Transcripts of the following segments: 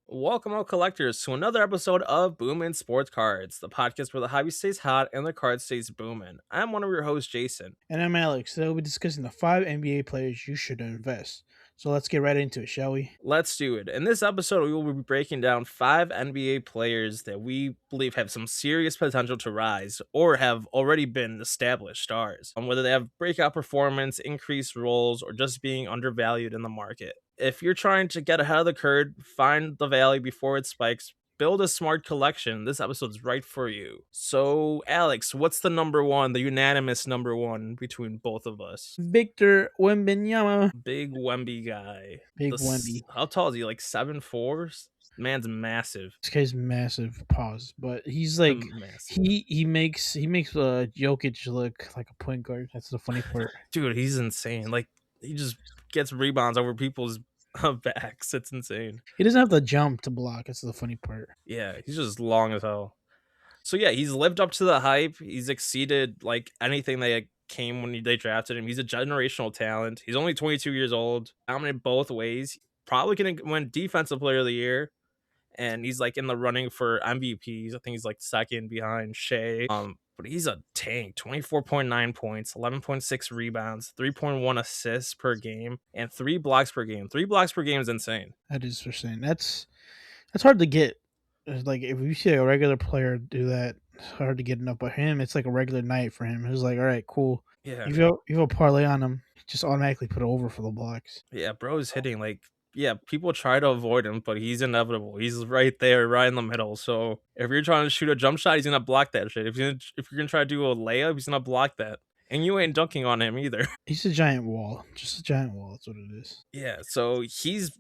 Welcome, all collectors, to another episode of Boomin Sports Cards, the podcast where the hobby stays hot and the card stays booming. I'm one of your hosts, Jason. And I'm Alex. Today we'll be discussing the 5 NBA players you should invest. So let's get right into it, shall we? Let's do it. In this episode, we will be breaking down 5 NBA players that we believe have some serious potential to rise or have already been established stars, whether they have breakout performance, increased roles, or just being undervalued in the market. If you're trying to get ahead of the curve, find the value before it spikes, build a smart collection, this episode's right for you. So, Alex, what's the number one, the unanimous number one between both of us? Victor Wembanyama. Big Wemby guy. Big Wemby. How tall is he? Like 7'4"? Man's massive. This guy's massive. Pause. But he's like Massive. he makes Jokic look like a point guard. That's the funny part. Dude, he's insane. Like, he just gets rebounds over people's backs. It's insane. He doesn't have to jump to block. That's the funny part. Yeah, he's just long as hell. So yeah, he's lived up to the hype. He's exceeded like anything that came when they drafted him. He's a generational talent. He's only 22 years old. Dominant both ways. Probably gonna win Defensive Player of the Year, and he's like in the running for MVPs. I think he's like second behind Shea. But he's a tank. 24.9 points, 11.6 rebounds, 3.1 assists per game, and 3 blocks per game. 3 blocks per game is insane. That is for saying. That's hard to get. It's like if you see a regular player do that, it's hard to get enough. But him, it's like a regular night for him. It's like, all right, cool. Yeah. You have a parlay on him, just automatically put it over for the blocks. Yeah, bro's hitting like, yeah, people try to avoid him, but he's inevitable. He's right there, right in the middle. So if you're trying to shoot a jump shot, he's gonna block that shit. If you're gonna try to do a layup, he's gonna block that. And you ain't dunking on him either. He's a giant wall, just a giant wall. That's what it is. Yeah, so he's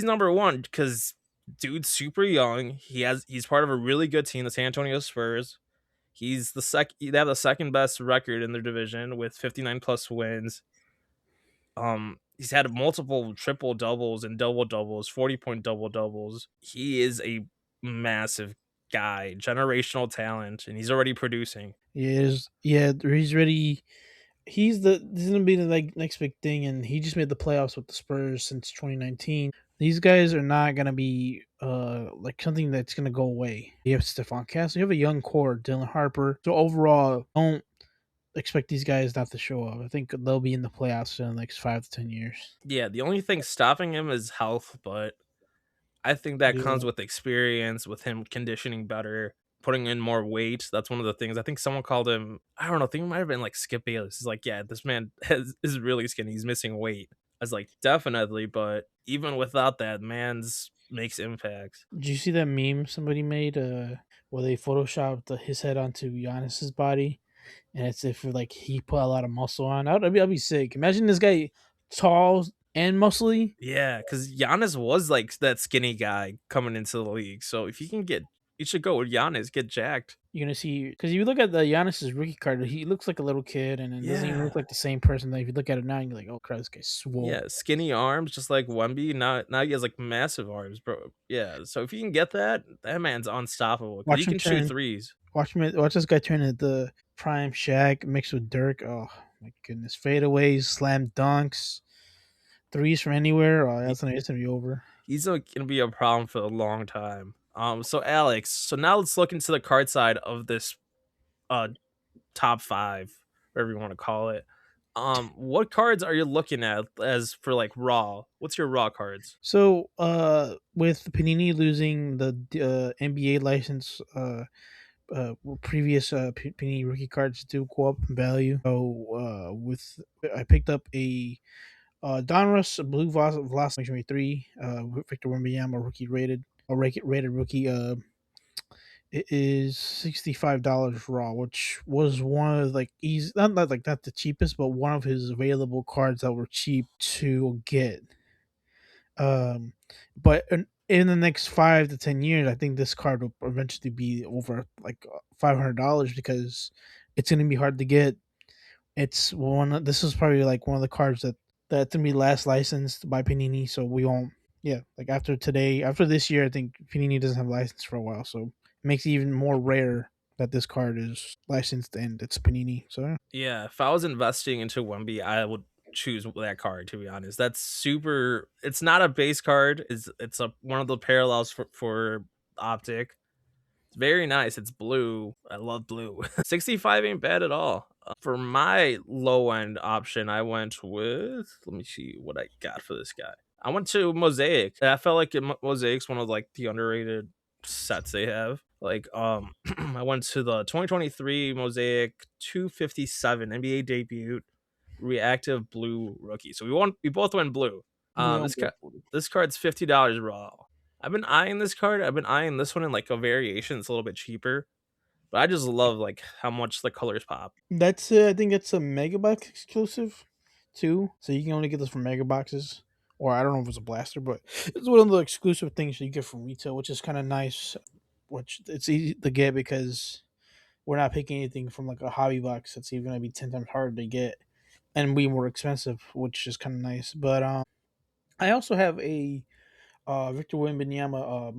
number one because dude's super young. He's part of a really good team, the San Antonio Spurs. They have the second best record in their division with 59 plus wins. He's had multiple triple doubles and double doubles, 40-point double doubles. He is a massive guy, generational talent, and he's already producing. Yeah, he's ready. This is gonna be the next big thing, and he just made the playoffs with the Spurs since 2019. These guys are not gonna be like something that's gonna go away. You have Stephon Castle, you have a young core, Dylan Harper. So overall, don't expect these guys not to show up. I think they'll be in the playoffs in the next 5 to 10 years. Yeah, the only thing stopping him is health, but I think that comes Yeah. with experience, with him conditioning better, putting in more weight. That's one of the things. I think someone called him, I don't know, I think it might have been like Skip Bayless. He's like, yeah, this man is really skinny. He's missing weight. I was like, definitely, but even without that, man's makes impacts. Did you see that meme somebody made? Where they photoshopped his head onto Giannis's body, and it's if like he put a lot of muscle on. I'd be sick. Imagine this guy tall and muscly. Yeah, because Giannis was like that skinny guy coming into the league. So if you should go with Giannis, get jacked. You're gonna see because you look at the Giannis's rookie card, he looks like a little kid, and it doesn't even Yeah. look like the same person. That if you look at it now, you're like, oh crap, this guy's swole. Yeah, skinny arms, just like Wemby. Now he has like massive arms, bro. Yeah, so if you can get that, that man's unstoppable because he Watch him can shoot turn. threes. Watch this guy turn into the prime Shaq mixed with Dirk. Oh my goodness, fadeaways, slam dunks, threes from anywhere. Oh, He, it's gonna be over. he's gonna be a problem for a long time. So Alex, so now let's look into the card side of this uh top five, whatever you want to call it. What cards are you looking at as for like raw? What's your raw cards? So, with Panini losing the NBA license, previous Panini rookie cards do go up in value. So, with I picked up a Donruss Blue Velocity 23, Victor Wembanyama rookie rated, rated rookie. It is $65 raw, which was one of like easy, not the cheapest, but one of his available cards that were cheap to get. Um, but in the next 5 to 10 years, I think this card will eventually be over like $500 because it's going to be hard to get. It's one. This is probably like one of the cards that's gonna be last licensed by Panini. So we won't. Yeah, like after this year, I think Panini doesn't have a license for a while, so it makes it even more rare that this card is licensed and it's Panini. So Yeah, if I was investing into Wemby, I would choose that card, to be honest. That's super it's not a base card, it's a one of the parallels for Optic. It's very nice. It's blue. I love blue. 65 ain't bad at all. For my low end option, I went with let me see what I got for this guy. I went to Mosaic. I felt like Mosaic's one of like the underrated sets they have. Like I went to the 2023 Mosaic 257 NBA debut reactive blue rookie. So we both went blue. We This don't card go for it. this card's $50 raw. I've been eyeing this card. I've been eyeing this one in like a variation. It's a little bit cheaper, but I just love like how much the colors pop. That's I think it's a megabox exclusive too, so you can only get this from mega boxes. Or I don't know if it's a blaster, but it's one of the exclusive things that you get from retail, which is kind of nice. Which it's easy to get because we're not picking anything from like a hobby box that's even gonna be 10 times harder to get and be more expensive, which is kind of nice. But I also have a Victor Wembanyama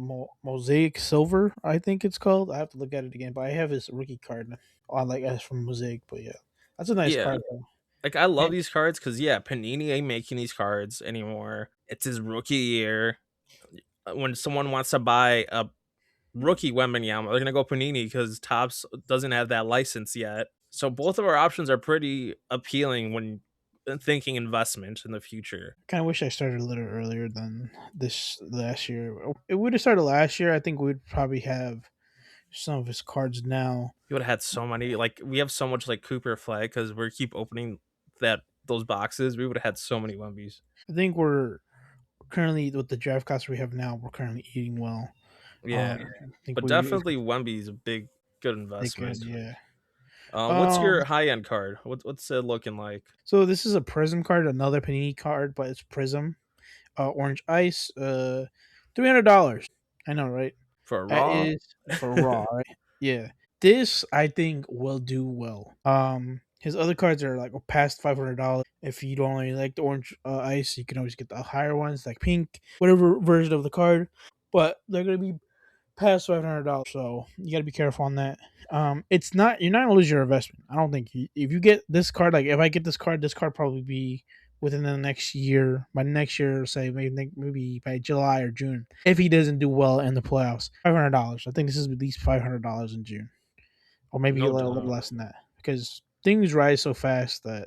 Mosaic Silver, I think it's called. I have to look at it again, but I have his rookie card on like as from Mosaic. But yeah, that's a nice Yeah, card though. like I love And these cards because yeah, Panini ain't making these cards anymore. It's his rookie year. When someone wants to buy a rookie Wembanyama, they're gonna go Panini because Topps doesn't have that license yet. So both of our options are pretty appealing when thinking investment in the future. kind of wish I started a little earlier than this last year. It would have started last year. I think we'd probably have some of his cards now. You would have had so many. Like we have so much like Cooper Flag because we keep opening that those boxes. We would have had so many Wembies. I think we're currently with the draft class we have now. We're currently eating well. Yeah, I think but we definitely Wemby is a big good they could, investment. yeah. What's Um, your high end card? What's it looking like so this is a Prism card, another Panini card, but it's Prism. Orange Ice, $300. I know, right? for a That raw? is for raw, right? Yeah. This I think will do well. His other cards are like past $500. If you don't really like the orange ice, you can always get the higher ones like pink, whatever version of the card. But they're gonna be past $500, so you got to be careful on that. It's not you're not gonna lose your investment. I don't think if you get this card, like if I get this card probably be within the next year. By next year, say maybe by July or June, if he doesn't do well in the playoffs, $500. I think this is at least $500 in June, or maybe No a little doubt. less than that, because things rise so fast that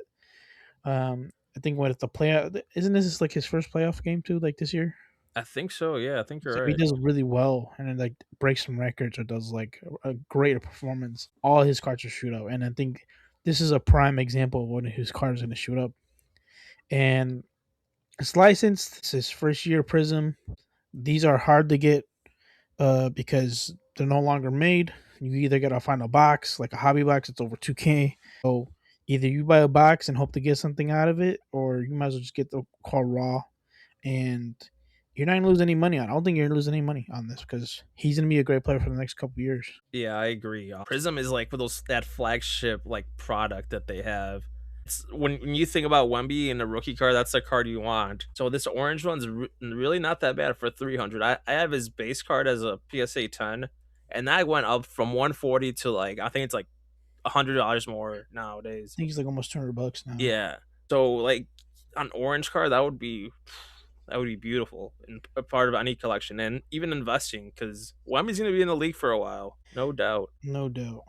I think what if the playoff isn't this like his first playoff game too, like this year? I think so. Yeah, I think So you're if he right. does really well and then like breaks some records or does like a great performance, all his cards will shoot up. And I think this is a prime example of when his cards going to shoot up. And it's licensed. It's his first year Prism. These are hard to get because they're no longer made. You either gotta find a box, like a hobby box, it's over 2K. So either you buy a box and hope to get something out of it, or you might as well just get the card raw and you're not gonna lose any money on it. I don't think you're gonna lose any money on this because he's gonna be a great player for the next couple years. Yeah, I agree. Prism is like those that flagship like product that they have. When you think about Wemby and the rookie card, that's the card you want. So this orange one's really not that bad for 300. I have his base card as a PSA 10, and that went up from 140 to like I think it's like $100 more I nowadays. think he's like almost $200 now. Yeah. So like an orange card that would be beautiful and a part of any collection and even investing because Wemby's going to be in the league for a while, no doubt. No doubt.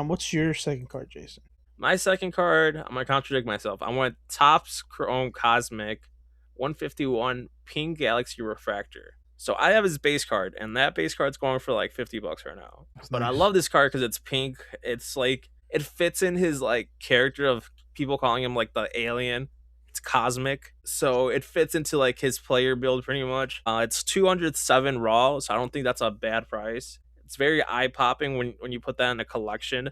What's your second card, Jason? My second card, I'm gonna contradict myself. I want Topps Chrome Cosmic 151 Pink Galaxy Refractor. So I have his base card, and that base card's going for like $50 right now. That's But I nice. love this card because it's pink. It's like it fits in his like character of people calling him like the alien. It's cosmic, so it fits into like his player build pretty much. It's 207 raw, so I don't think that's a bad price. It's very eye popping when you put that in a collection,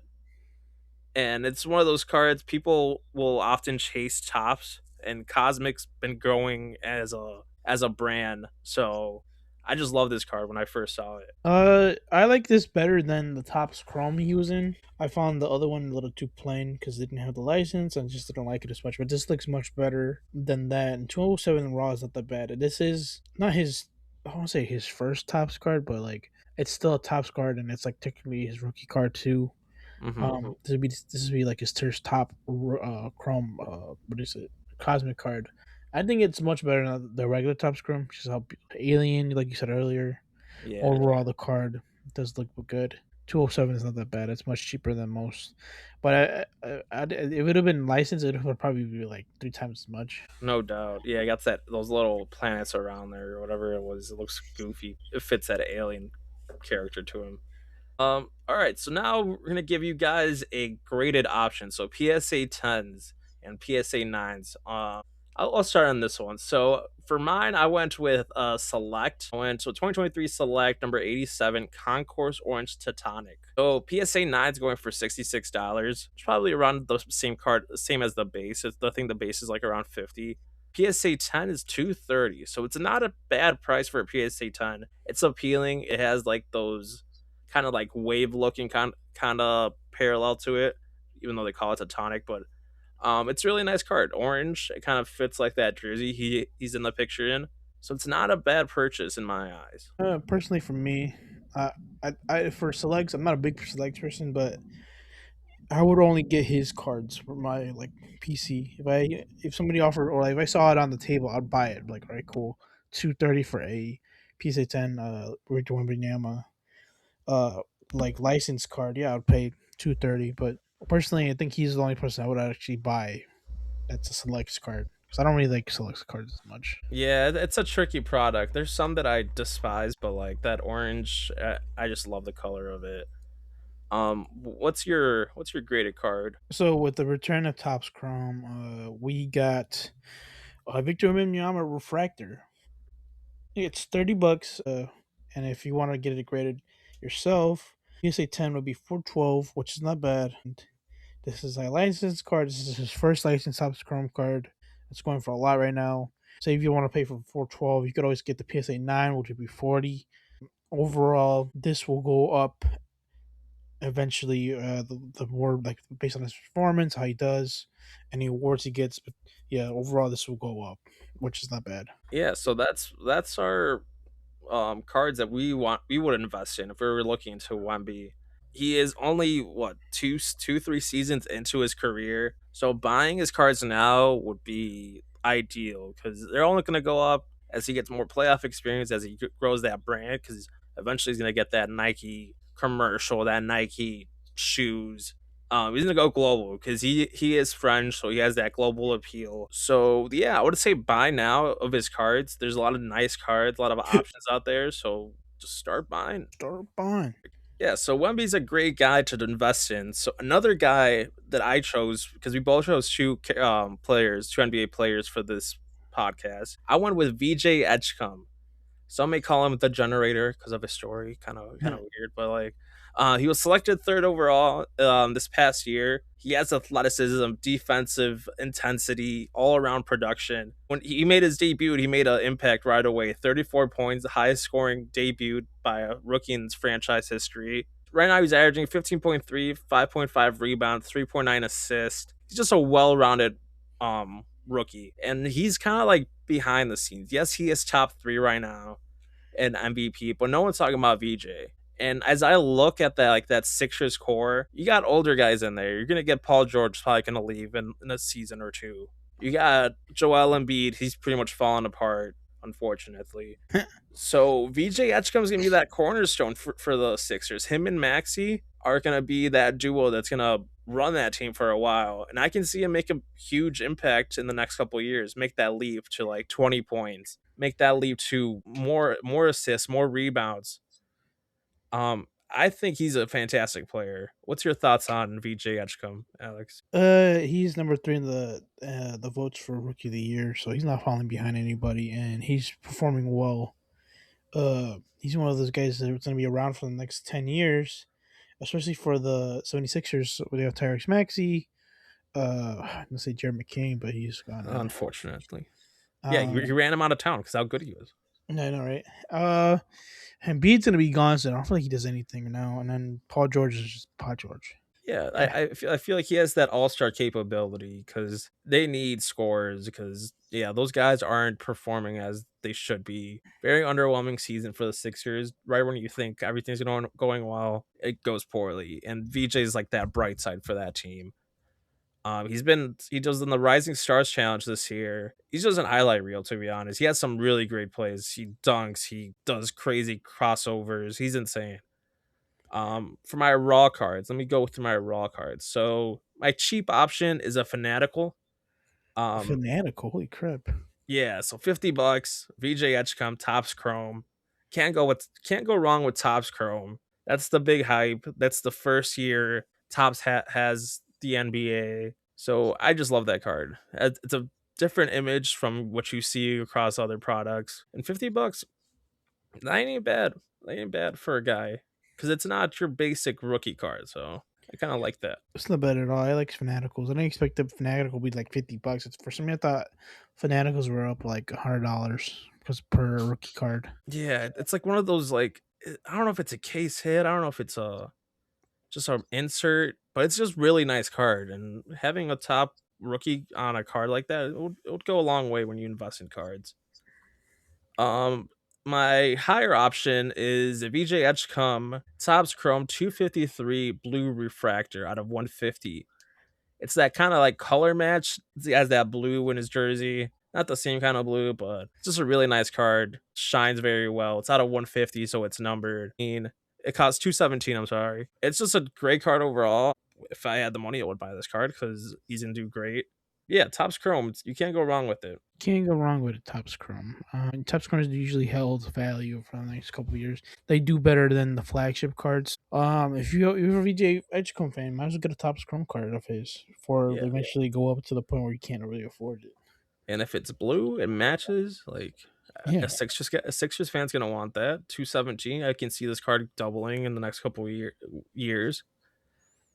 and it's one of those cards people will often chase tops, and Cosmic's been growing as a brand. So I just love this card when I first saw it. I like this better than the Topps Chrome he was in. I found the other one a little too plain because they didn't have the license and just didn't like it as much. But this looks much better than that. And 207 raw is not that bad. This is not his. I won't say his first Topps card, but like it's still a Topps card, and it's like technically his rookie card too. Hmm. This would be like his first top Chrome. What is it? Cosmic card. I think it's much better than the regular top Chrome. Just how alien, like you said earlier. Yeah. Overall, the card does look good. 207 is not that bad. It's much cheaper than most. But if it would have been licensed, it would probably be like 3 times as much. No doubt. Yeah, I got that those little planets around there or whatever it was. It looks goofy. It fits that alien character to him. All right, so now we're gonna give you guys a graded option. So PSA 10s and PSA 9s. I'll start on this one. So for mine, I went with Select. I went to 2023 Select number 87 Concourse Orange Titanic. So PSA 9 is going for $66. It's probably around the same card, same as the base. I think the base is like around 50. PSA 10 is 230. So it's not a bad price for a PSA 10. It's appealing. It has like those kind of like wave looking kind of parallel to it, even though they call it Titanic, but it's a really nice card. Orange, it kind of fits like that jersey he's in the picture in. So it's not a bad purchase in my eyes. Personally, for me, for selects, I'm not a big select person, but I would only get his cards for my like PC. If somebody offered or like if I saw it on the table, I'd buy it. Like, all right, cool, 230 for a PSA 10 Victor Wembanyama like license card. Yeah, I'd pay 230. But personally, I think he's the only person I would actually buy. That's a selects card because I don't really like selects cards as much. Yeah, it's a tricky product. There's some that I despise, but like that orange, I just love the color of it. What's your graded card? So with the return of Topps Chrome, we got Victor Wembanyama refractor. It's $30, and if you want to get it graded yourself, PSA 10 would be 412, which is not bad. And this is a license card. This is his first license Topps Chrome card. It's going for a lot right now. So if you want to pay for 412, you could always get the PSA 9, which would be 40. Overall, this will go up eventually. The more like based on his performance, how he does, any awards he gets. But yeah, overall, this will go up, which is not bad. Yeah, so that's our cards that we would invest in if we were looking into Wemby. He is only what 3 seasons into his career, so buying his cards now would be ideal because they're only going to go up as he gets more playoff experience, as he grows that brand. Because eventually he's going to get that Nike commercial, that Nike shoes. He's gonna go global because he is French, so he has that global appeal. So yeah, I would say buy now of his cards. There's a lot of nice cards, a lot of options out there. So just start buying. Start buying. Yeah, so Wemby's a great guy to invest in. So another guy that I chose because we both chose two NBA players for this podcast. I went with VJ Edgecombe. Some may call him the generator because of his story, kind of weird, but like he was selected third overall this past year. He has athleticism, defensive intensity, all around production. When he made his debut, he made an impact right away. 34 points, the highest scoring debut by a rookie in franchise history. Right now, he's averaging 15.3, 5.5 rebounds, 3.9 assists. He's just a well-rounded rookie, and he's kind of like behind the scenes. Yes, he is top three right now in MVP, but no one's talking about VJ. And as I look at that, like that Sixers core, you got older guys in there. You're gonna get Paul George probably gonna leave in a season or two. You got Joel Embiid. He's pretty much fallen apart, unfortunately. So VJ Etchcombe's gonna be that cornerstone for the Sixers. Him and Maxi are gonna be that duo that's gonna run that team for a while. And I can see him make a huge impact in the next couple of years, make that leap to like 20 points, make that leap to more assists, more rebounds. I think he's a fantastic player. What's your thoughts on VJ Edgecombe, Alex? He's number three in the votes for rookie of the year, so he's not falling behind anybody, and he's performing well. He's one of those guys that's going to be around for the next 10 years, especially for the 76ers. Where they have Tyrese Maxey. Let's say Jared McCain, but he's gone now. Unfortunately. Yeah, he Um, ran him out of town because how good he was. I know, right? Embiid's going to be gone soon. I don't feel like he does anything now. And then Paul George is just Paul George. Yeah, Yeah, I feel like he has that all-star capability because they need scores because, yeah, those guys aren't performing as they should be. Very underwhelming season for the Sixers. Right when you think everything's going well, it goes poorly, and VJ is like that bright side for that team. He does in the Rising Stars Challenge this year. He's just an highlight reel, to be honest. He has some really great plays. He dunks, he does crazy crossovers. He's insane. For my raw cards, let me go through my raw cards. So my cheap option is a fanatical. Um, fanatical. Holy crap! yeah, so $50, VJ Edgecombe, Tops Chrome. Can't go wrong with Tops Chrome. That's the big hype. That's the first year Tops has the NBA. So I just love that card. It's a different image from what you see across other products. And $50, that ain't bad. That ain't bad for a guy because it's not your basic rookie card. So I kind of like that. It's not bad at all. I like Fanaticals. I didn't expect the Fanatical to be like $50. It's for some reason I thought Fanaticals were up like $100 because per rookie card. Yeah, it's like one of those like I don't know if it's a case hit. I don't know if it's a just an insert, but it's just really nice card. And having a top rookie on a card like that, it would go a long way when you invest in cards. Um, my higher option is a VJ Edgecombe Topps Chrome 253 Blue Refractor out of 150. It's that kind of like color match. He has that blue in his jersey. Not the same kind of blue, but it's just a really nice card. Shines very well. It's out of 150, so it's numbered. It costs 217, I'm sorry. It's just a great card overall. If I had the money, I would buy this card because he's gonna do great. Yeah, Topps Chrome. You can't go wrong with it. Can't go wrong with a Top Scrum. Top Scrum is usually held value for the next couple of years. They do better than the flagship cards. If you're a VJ Edgecombe fan, might as well get a Top Scrum card of his before they Yeah. eventually go up to the point where you can't really afford it. And if it's blue, it matches. Like Yeah, a Sixers fan's gonna want that. 217. I can see this card doubling in the next couple of years.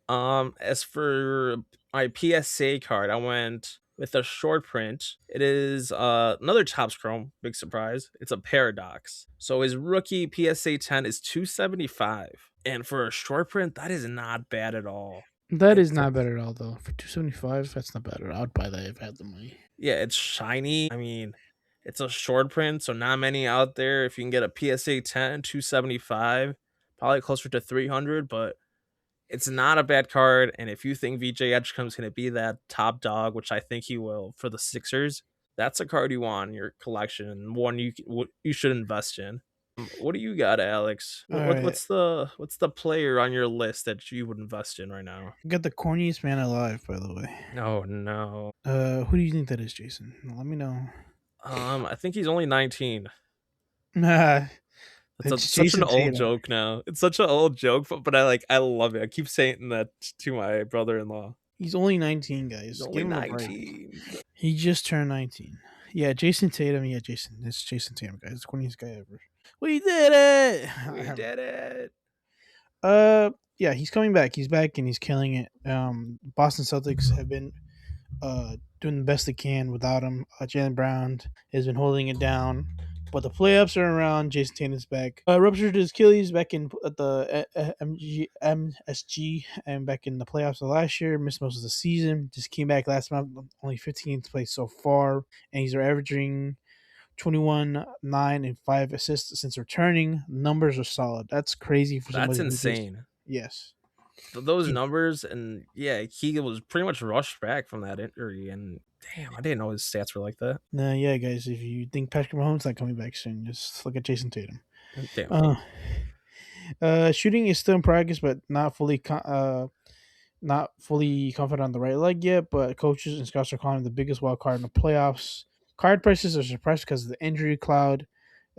As for my PSA card, I went with a short print. It is another Topps Chrome, big surprise. It's a paradox. So his rookie PSA 10 is 275. And for a short print, that is not bad at all. that is It's not bad at all though. For 275, that's not bad at all. I'd buy that if I had the money. Yeah, it's shiny. I mean, it's a short print, so not many out there. If you can get a PSA 10, 275, probably closer to 300, but it's not a bad card, and if you think VJ Edgecombe's going to be that top dog, which I think he will for the Sixers, that's a card you want in your collection, and one you should invest in. What do you got, Alex? All right, What's the player on your list that you would invest in right now? I got the corniest man alive, by the way. Oh no. Who do you think that is, Jason? Let me know. I think he's only 19. Nah, It's it's such an Jason old Tatum. joke now. It's such an old joke, but I love it. I keep saying that to my brother-in-law. He's only 19, He's guys. only Give him a break. 19. He just turned 19. Yeah, Jason Tatum. Yeah, Jason. It's Jason Tatum, guys. The corniest guy ever. We did We it. did it. Yeah, he's coming back. He's back and he's killing it. Boston Celtics have been doing the best they can without him. Jalen Brown has been holding it down, but the playoffs are around. Jason Tatum's back. Ruptured his Achilles back in at the MSG and back in the playoffs of last year. Missed most of the season. Just came back last month. Only 15th place so far, and he's averaging 21, 9, and 5 assists since returning. Numbers are solid. That's crazy for That's somebody who just insane. yes. Those He numbers, and yeah, he was pretty much rushed back from that injury, and damn, I didn't know his stats were like that. Nah, yeah, guys. If you think Patrick Mahomes not coming back soon, just look at Jason Tatum. Damn. Uh, Shooting is still in progress, but not fully confident on the right leg yet. But coaches and scouts are calling him the biggest wild card in the playoffs. Card prices are suppressed because of the injury cloud.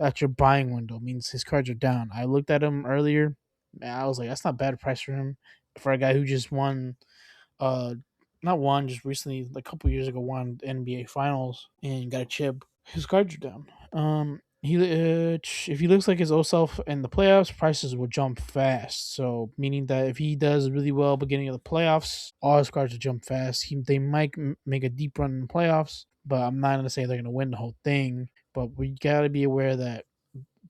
At your buying window means his cards are down. I looked at him earlier. Man, I was like, that's not bad price for him for a guy who just won uh not won just recently like a couple years ago won the NBA finals and got a chip. His cards are down. If he looks like his old self in the playoffs, prices will jump fast. So meaning that if he does really well beginning of the playoffs, all his cards will jump fast. They might make a deep run in the playoffs, but I'm not gonna say they're gonna win the whole thing. But we gotta be aware that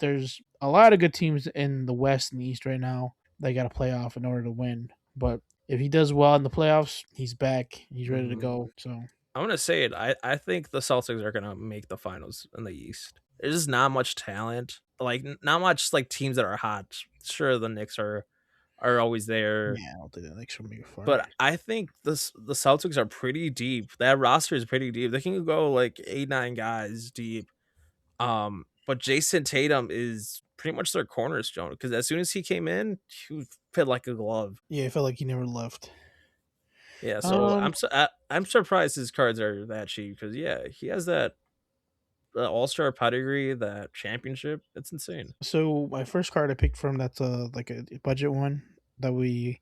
there's a lot of good teams in the West and the East right now. They got to play off in order to win. But If he does well in the playoffs, he's back. He's ready to Mhm. go. So I'm gonna say it. I think the Celtics are gonna make the finals in the East. There's just not much talent. Like not much like teams that are hot. Sure, the Knicks are always there, yeah, I don't think the Knicks will make it far. but I think the Celtics are pretty deep. That roster is pretty deep. They can go like 8, 9 guys deep. But Jason Tatum is pretty much their cornerstone because as soon as he came in, he fit like a glove. Yeah, it felt like he never left. Yeah, so Um, I'm surprised his cards are that cheap because yeah, he has that All Star pedigree, that championship. It's insane. so my first card I picked from that's like a budget one that we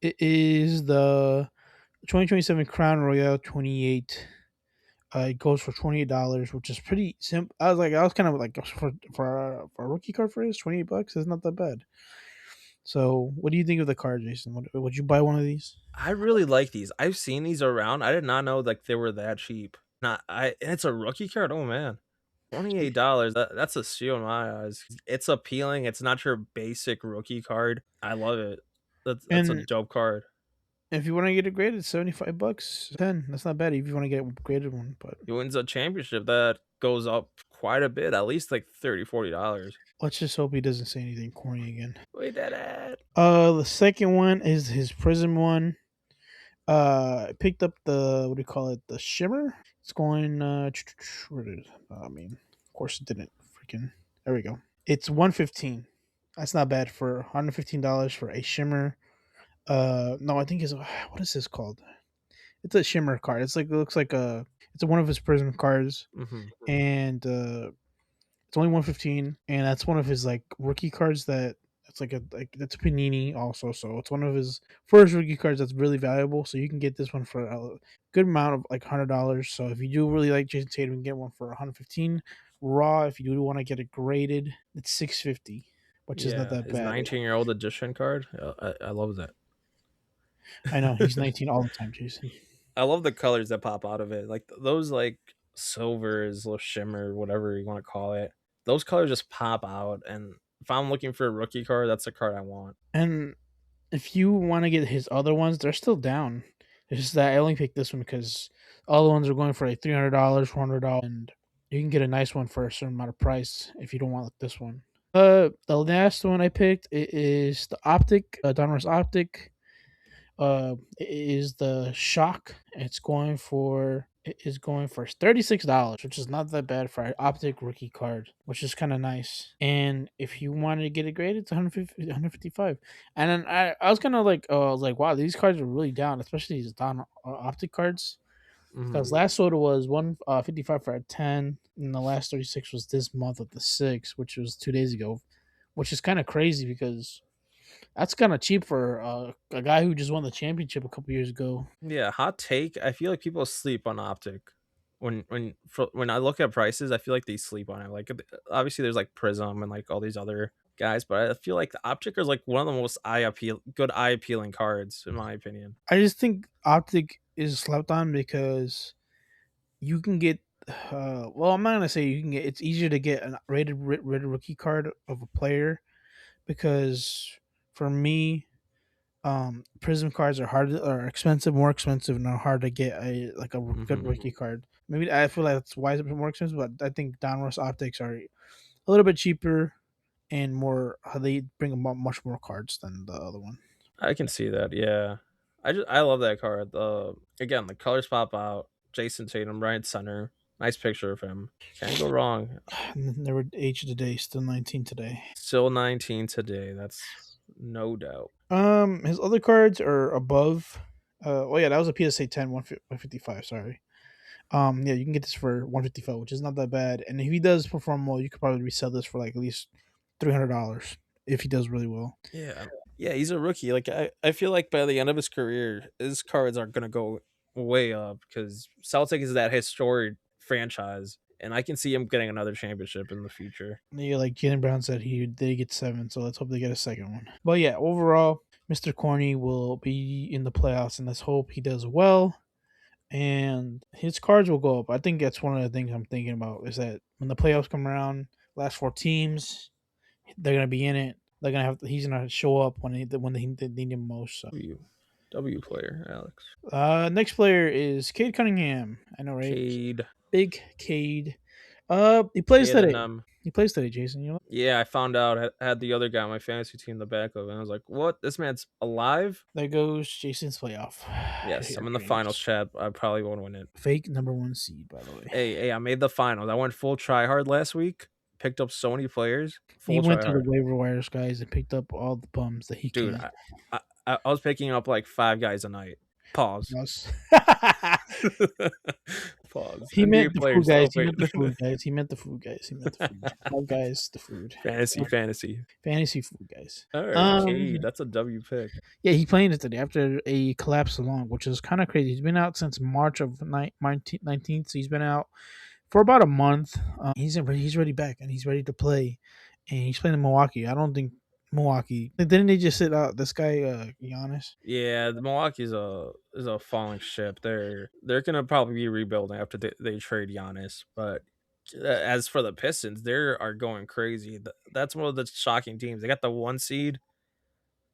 it is the 2027 Crown Royale 28. It goes for $28, which is pretty simple. I was kind of like for a rookie card for this, $28 is not that bad. So, what do you think of the card, Jason? Would you buy one of these? I really like these. I've seen these around. I did not know like they were that cheap. Not I and it's a rookie card. Oh man. $28. That's a steal in my eyes. It's appealing. It's not your basic rookie card. I love it. That's a And dope card. if you want to get it graded, $75, 10. That's not bad if you want to get a graded one. But He wins a championship that goes up quite a bit, at least like 30, $40. let's just hope he doesn't say anything corny again. We did it. The second one is his Prism one. I picked up the what do you call it? The Shimmer. It's going. Where did? I mean, of course it didn't. Freaking. There we go. It's 115. That's not bad for $115 for a Shimmer. No, I think it's what is this called? It's a Shimmer card. It's like it looks like a. It's one of his Prism cards, Hmm. and it's only 115, and that's one of his like rookie cards that it's like that's a Panini also. So it's one of his first rookie cards that's really valuable. So you can get this one for a good amount of like $100. So if you do really like Jason Tatum, you can get one for 115 raw. If you do want to get it graded, it's 650, which is not Yeah, that his bad. 19-year-old edition card. I love that. I know he's 19 all the time, Jason. I love the colors that pop out of it. Like those like silvers, little shimmer, whatever you want to call it. Those colors just pop out and if I'm looking for a rookie card, that's the card I want. And if you want to get his other ones, they're still down. It's just that I only picked this one because all the ones are going for like $300, $400, and you can get a nice one for a certain amount of price if you don't want like this one. The last one I picked is the Optic, Donruss Optic. It is the Shock. It is going for $36, which is not that bad for an Optic rookie card, which is kind of nice. And if you wanted to get it graded, it's 150, 155. And then I was kind of like, I was like, wow, these cards are really down, especially these Don Optic cards. Hmm. Because last soda was 155 for a 10, and the last 36 was this month of the 6, which was 2 days ago, which is kind of crazy because that's kind of cheap for a guy who just won the championship a couple years ago. Yeah, hot take. I feel like people sleep on Optic. When I look at prices, I feel like they sleep on it. Like obviously there's like Prism and like all these other guys, but I feel like the Optic is like one of the most eye appealing cards in my opinion. I just think Optic is slept on because you can get. Well, I'm not gonna say you can get. It's easier to get a rated rookie card of a player because for me, Prism cards are expensive, more expensive, and are hard to get a like a good Hmm. rookie card. Maybe I feel like that's why it's a bit more expensive, but I think Donruss Optics are a little bit cheaper and more. They bring about much more cards than the other one. I can see that. Yeah, I love that card. Again the colors pop out. Jason Tatum, right center. Nice picture of him. Can't go wrong. Never age today, still 19 today. Still 19 today. That's no doubt. His other cards are above. Oh yeah, that was a PSA 10, 155. Sorry. Yeah, you can get this for 155, which is not that bad. And if he does perform well, you could probably resell this for like at least $300 if he does really well. Yeah. Yeah, he's a rookie. Like I feel like by the end of his career, his cards are gonna go way up because Celtic is that historic franchise, and I can see him getting another championship in the future. Yeah, like Jalen Brown said, he they get 7, so let's hope they get a second one. But yeah, overall, Mr. Corny will be in the playoffs, and let's hope he does well. And his cards will go up. I think that's one of the things I'm thinking about is that when the playoffs come around, last 4 teams, they're gonna be in it. They're gonna have he's gonna show up when they need him most. So. You W player, Alex. Next player is Cade Cunningham. I know, right? Cade. Big Cade. He plays Cade and today. He plays today, Jason. You know Yeah, I found out I had the other guy on my fantasy team in the backup, and I was like, "What? This man's alive?" there goes Jason's playoff Yes, I'm in the finals, dreams. chat. I probably won't win it. Fake number one seed, by the way. Hey, I made the finals. I went full try hard last week. Picked up so many players. He Full went try through the hard, waiver wires, guys, and picked up all the bums that he dude. can. I was picking up like 5 guys a night. Pause. Us. Pause. He NBA meant the food players guys. still He pay. meant the food guys. He meant the food guys. He meant the food. Five guys, the food. Fantasy. Fantasy food guys. All right, Cade. That's a W pick. Yeah, he playing it today after a collapse along, which is kind of crazy. He's been out since March of 19th, so he's been out for about a month. He's ready back and he's ready to play, and he's playing in Milwaukee. I don't think Milwaukee didn't they just sit out this guy Giannis? Yeah, the Milwaukee's a falling ship. They're gonna probably be rebuilding after they trade Giannis. But as for the Pistons, they are going crazy. That's one of the shocking teams. They got the 1 seed,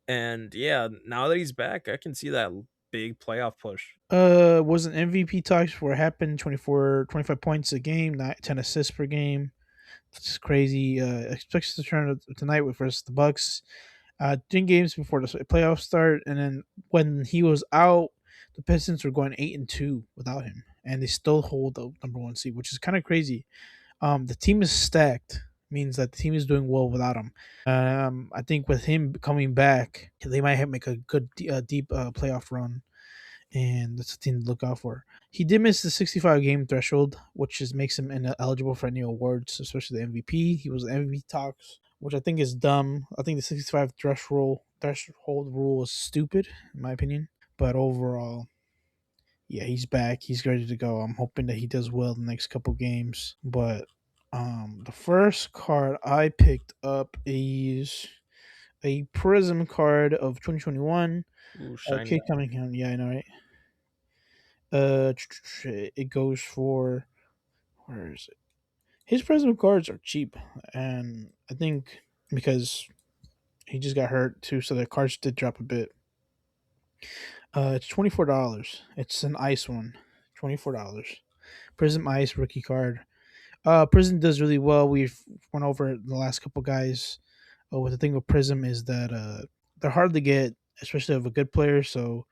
and yeah, now that he's back, I can see that big playoff push. Wasn't MVP talks where it happened 24, 25 points a game, 10 assists per game. It's just crazy. Expects to turn tonight with versus the Bucks. 3 games before the playoffs start, and then when he was out, the Pistons were going 8-2 without him, and they still hold the number one seed, which is kind of crazy. The team is stacked, means that the team is doing well without him. I think with him coming back, they might make a good deep playoff run, and that's a team to look out for. He did miss the 65 game threshold, which is makes him ineligible for any awards, especially the MVP. He was MVP talks, which I think is dumb. I think the 65 threshold rule is stupid, in my opinion. But overall, yeah, he's back. He's ready to go. I'm hoping that he does well the next couple games. But the first card I picked up is a Prism card of 2021. Ooh, shiny. Cade Cunningham. Yeah, I know, right? It goes for, where is it? His Prism cards are cheap, and I think because he just got hurt too, so the cards did drop a bit. It's $24. It's an ice one. $24. Prism Ice rookie card. Prism does really well. We've went over the last couple guys. What the thing with Prism is that they're hard to get, especially of a good player. So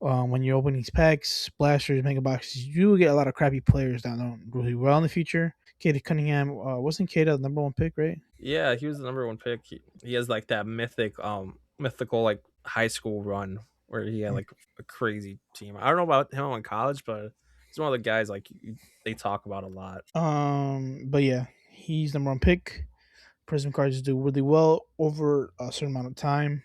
when you're opening these packs, blasters, mega boxes, you get a lot of crappy players that don't really well in the future. Cade Cunningham wasn't Cade the number one pick, right? Yeah, he was the number 1 pick. He has like that mythical like high school run where he had like a crazy team. I don't know about him in college, but he's one of the guys like they talk about a lot. But yeah, he's number one pick. Prism cards do really well over a certain amount of time.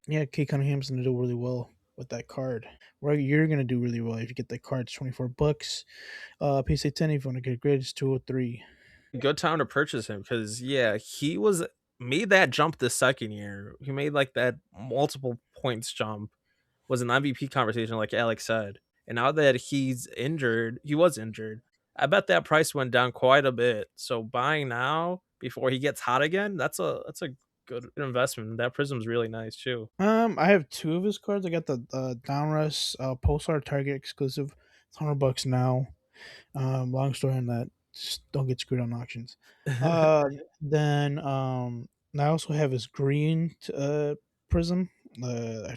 Yeah, Cade Cunningham's gonna do really well with that card. Right, you're gonna do really well if you get that card. It's $24. PSA 10 if you want to get a grade, it's 203. Good time to purchase him because yeah, he was made that jump the second year. He made like that multiple points jump. Was an MVP conversation, like Alex said. And now that he was injured. I bet that price went down quite a bit. So buying now before he gets hot again, that's a good investment. That Prism's really nice too. I have two of his cards. I got the Downrush Pulsar Target exclusive. It's $100 now. Long story on that. Just don't get screwed on auctions. Then I also have his green prism.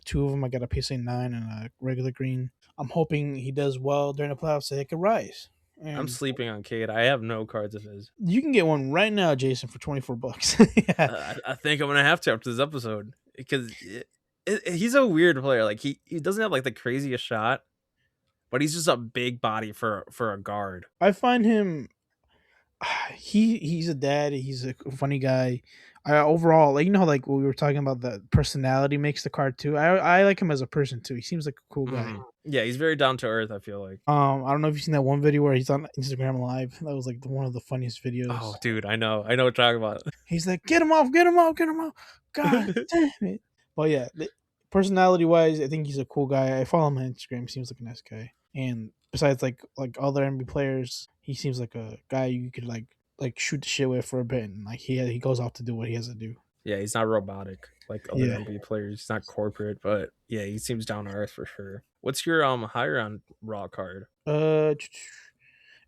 Two of them. I got a PSA 9 and a regular green. I'm hoping he does well during the playoffs so he can rise. I'm And sleeping on Cade. I have no cards of his. you can get one right now, Jason, for $24. Yeah. I think I'm gonna have to after this episode because he's a weird player. Like he doesn't have like the craziest shot, but he's just a big body for a guard. I find him he's a dad. He's a funny guy. I overall, like, like we were talking about, the personality makes the card too. I like him as a person too. He seems like a cool guy. Yeah, he's very down to earth. I feel like. I don't know if you've seen that one video where he's on Instagram Live. That was like one of the funniest videos. Oh, dude, I know what you're talking about. He's like, get him off, get him off, get him off. God damn it. But yeah, personality wise, I think he's a cool guy. I follow him on Instagram. He seems like a nice guy. And besides like other NBA players, he seems like a guy you could like shoot the shit with for a bit, and like he goes off to do what he has to do. Yeah, he's not robotic like other Yeah. NBA players. He's not corporate, but yeah, he seems down to earth for sure. What's your higher on raw card? Uh,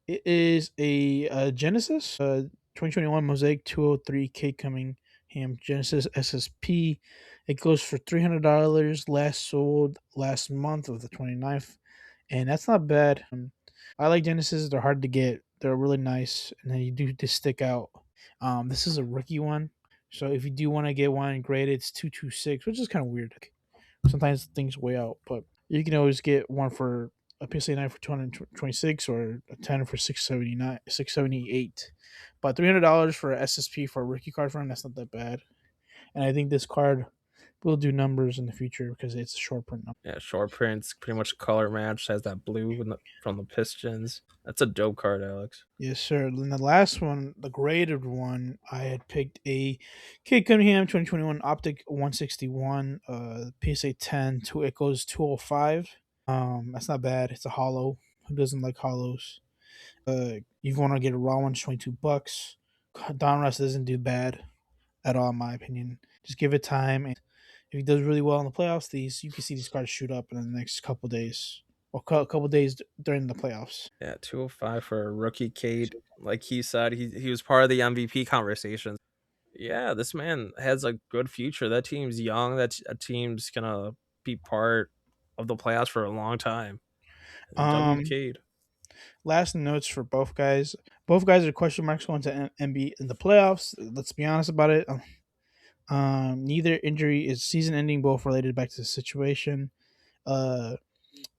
it is a Genesis 2021 Mosaic 203 Cade Cunningham Genesis SSP. It goes for $300. Last sold last month of the 29th, and that's not bad. I like Genesis. They're hard to get. They're really nice, and then you do just stick out. This is a rookie one, so if you do want to get one graded, it's 226, which is kind of weird. Sometimes things weigh out, but you can always get one for a PSA 9 for 226 or a 10 for 679, 678. But $300 for a SSP for a rookie card for him, that's not that bad. And I think this card will do numbers in the future because it's a short print number. Yeah, short prints, pretty much color match. Has that blue from the Pistons. That's a dope card, Alex. Yes, sir. Then the last one, the graded one, I had picked a Cade Cunningham 2021 Optic 161, PSA 10, it goes 205. That's not bad. It's a hollow. Who doesn't like hollows? You want to get a raw one, it's $22. Don Russ doesn't do bad at all, in my opinion. Just give it time, and if he does really well in the playoffs, these you can see these cards shoot up in the next couple days or couple days during the playoffs. Yeah, 205 for a rookie Cade. Like he said, he was part of the MVP conversation. Yeah, this man has a good future. That team's young. That team's gonna be part of the playoffs for a long time. W Um, Cade. Last notes for both guys. Both guys are question marks going to NBA in the playoffs. Let's be honest about it. Neither injury is season ending. Both related back to the situation. Uh,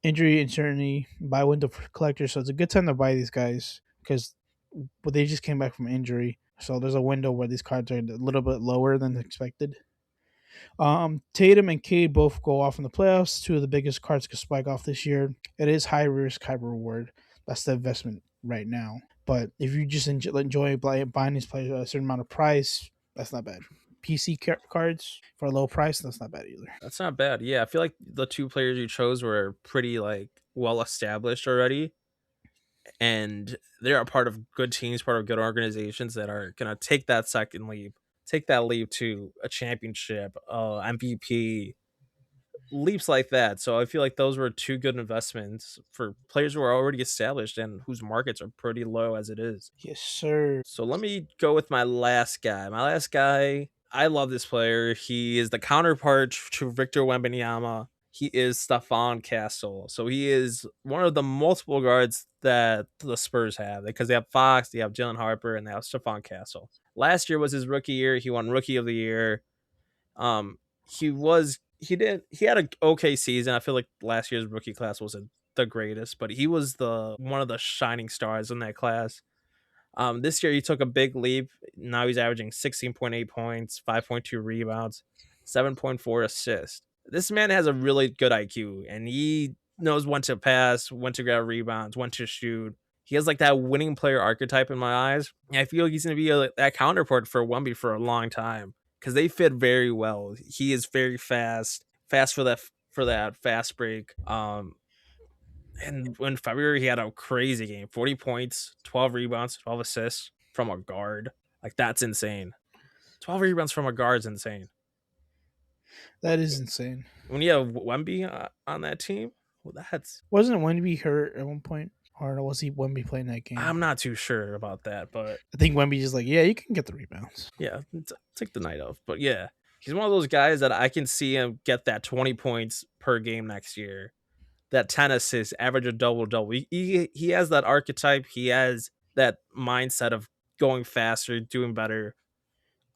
Injury uncertainty, buy window for collectors. So it's a good time to buy these guys because they just came back from injury. So there's a window where these cards are a little bit lower than expected. Tatum and Cade both go off in the playoffs. Two of the biggest cards could spike off this year. It is high risk, high reward. That's the investment right now. But if you just enjoy buying these players at a certain amount of price, that's not bad. PC cards for a low price, that's not bad either. That's not bad. Yeah, I feel like the two players you chose were pretty like well established already, and they're a part of good teams, part of good organizations that are gonna take that second leap, take that leap to a championship, MVP, leaps like that. So I feel like those were two good investments for players who are already established and whose markets are pretty low as it is. Yes, sir. So let me go with my last guy. My last guy, I love this player. He is the counterpart to Victor Wembanyama. He is Stephon Castle. So he is one of the multiple guards that the Spurs have because they have Fox, they have Jalen Harper, and they have Stephon Castle. Last year was his rookie year. He won Rookie of the Year. Um, he had a okay season. I feel like last year's rookie class wasn't the greatest, but he was the one of the shining stars in that class. This year he took a big leap. Now he's averaging 16.8 points, 5.2 rebounds, 7.4 assists. This man has a really good IQ, and he knows when to pass, when to grab rebounds, when to shoot. He has like that winning player archetype in my eyes. And I feel like he's going to be that counterpart for Wemby for a long time because they fit very well. He is very fast, fast for that fast break. And in February, he had a crazy game 40 points, 12 rebounds, 12 assists from a guard. Like, that's insane. 12 rebounds from a guard is insane. That is insane. When you have Wemby on that team, well, that's. Wasn't Wemby hurt at one point? Or was he Wemby playing that game? I'm not too sure about that, but I think Wemby just like, yeah, you can get the rebounds. yeah, take the night off. But yeah, he's one of those guys that I can see him get that 20 points per game next year, that 10 assists, average a double double. He has that archetype. He has that mindset of going faster, doing better.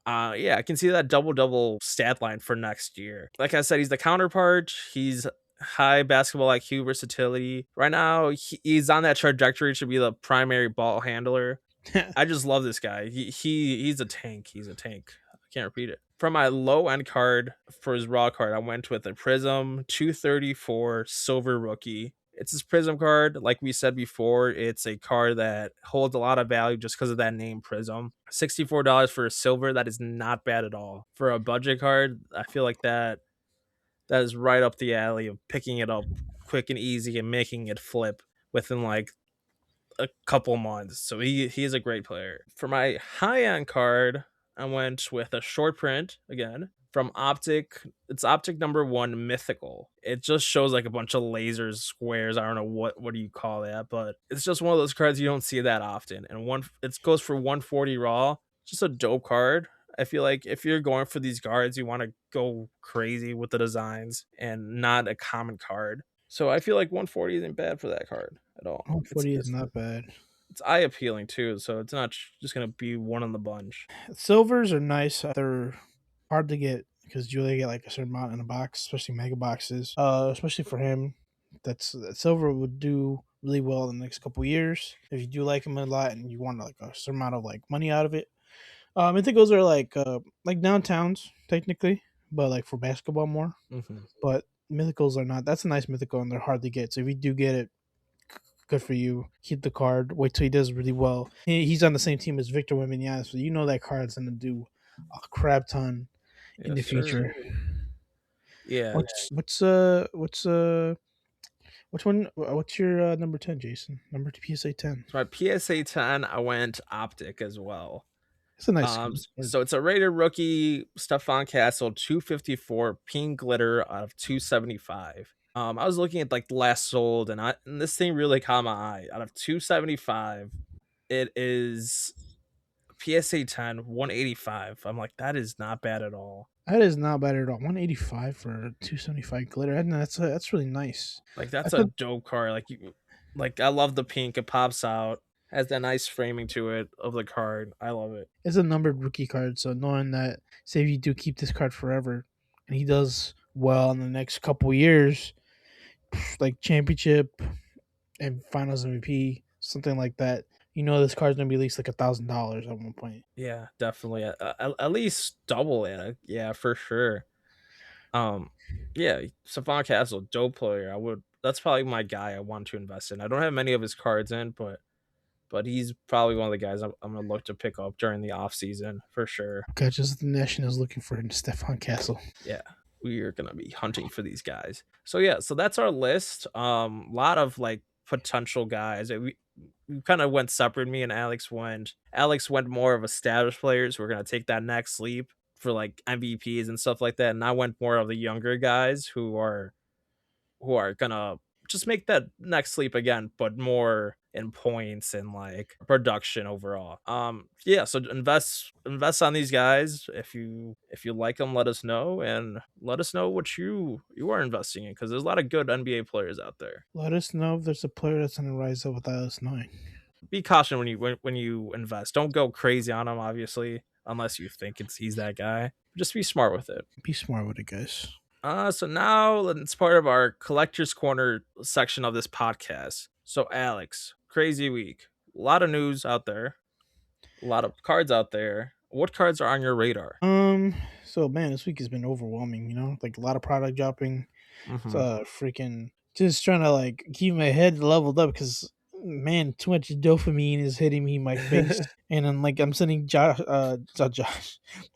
Yeah, I can see that double double stat line for next year. Like I said, he's the counterpart. He's high basketball IQ, versatility. Right now, he's on that trajectory to be the primary ball handler. I just love this guy. He's a tank. He's a tank. I can't repeat it. For my low end card for his raw card, I went with a Prism 234 Silver Rookie. It's his Prism card. Like we said before, it's a card that holds a lot of value just because of that name Prism. $64 for a silver, that is not bad at all. For a budget card, I feel like that is right up the alley of picking it up quick and easy and making it flip within like a couple months. So he is a great player. For my high end card, I went with a short print again from Optic. It's Optic number one mythical. It just shows like a bunch of lasers, squares. I don't know what do you call that, but it's just one of those cards you don't see that often. And it goes for 140 raw. Just a dope card. I feel like if you're going for these cards, you want to go crazy with the designs and not a common card. So I feel like 140 isn't bad for that card at all. Home 40 is not bad. It's eye appealing too, so it's not just gonna be one in the bunch. Silvers are nice. They're hard to get because you only get like a certain amount in a box, especially mega boxes. Especially for him, that silver would do really well in the next couple years if you do like him a lot and you want like a certain amount of like money out of it. I think those are like downtowns technically, but like for basketball more. Mhm. But mythicals are not. That's a nice mythical and they're hard to get. So if you do get it, good for you. Keep the card. Wait till he does really well. He's on the same team as Victor Wembanyama, so you know that card's gonna do a crap ton in the Yes, sir. future. Yeah. Which one? What's your number 10, Jason? Number PSA 10. So my PSA 10, I went Optic as well. It's a nice card. So it's a rated rookie, Stephon Castle, 254, pink glitter out of 275. I was looking at like the last sold, and this thing really caught my eye. Out of 275, it is PSA 10, 185. I'm like, that is not bad at all. That is not bad at all. 185 for 275 glitter. And that's really nice. Like I that's a thought dope card. Like I love the pink. It pops out, has that nice framing to it of the card. I love it. it's a numbered rookie card, so knowing that, say if you do keep this card forever, and he does well in the next couple years, like championship and Finals MVP, something like that. You know, this card's gonna be at least like $1,000 at one point. Yeah, definitely. At least double it. Yeah, for sure. Um, yeah, Savant Castle, dope player. I would. That's probably my guy I want to invest in. I don't have many of his cards in, but he's probably one of the guys I'm gonna look to pick up during the off season for sure. Catches the Nationals looking for Stefan Castle. Yeah, we are gonna be hunting for these guys. So yeah, so that's our list. A lot of like potential guys. We kind of went separate. Me and Alex went more of established players who are gonna take that next leap for like MVPs and stuff like that. And I went more of the younger guys who are gonna just make that next leap again, but more in points and like production overall. Yeah, so invest on these guys. If you like them, let us know and let us know what you are investing in because there's a lot of good NBA players out there. Let us know if there's a player that's gonna rise up without us knowing. Be cautious when you invest. Don't go crazy on him, obviously, unless you think he's that guy. Just be smart with it. Be smart with it, guys. So now it's part of our collector's corner section of this podcast. So Alex, crazy week. A lot of news out there, a lot of cards out there. What cards are on your radar? So man, this week has been overwhelming. Like a lot of product dropping. It's Mm-hmm. freaking just trying to like keep my head leveled up because man, too much dopamine is hitting me in my face, and then like I'm sending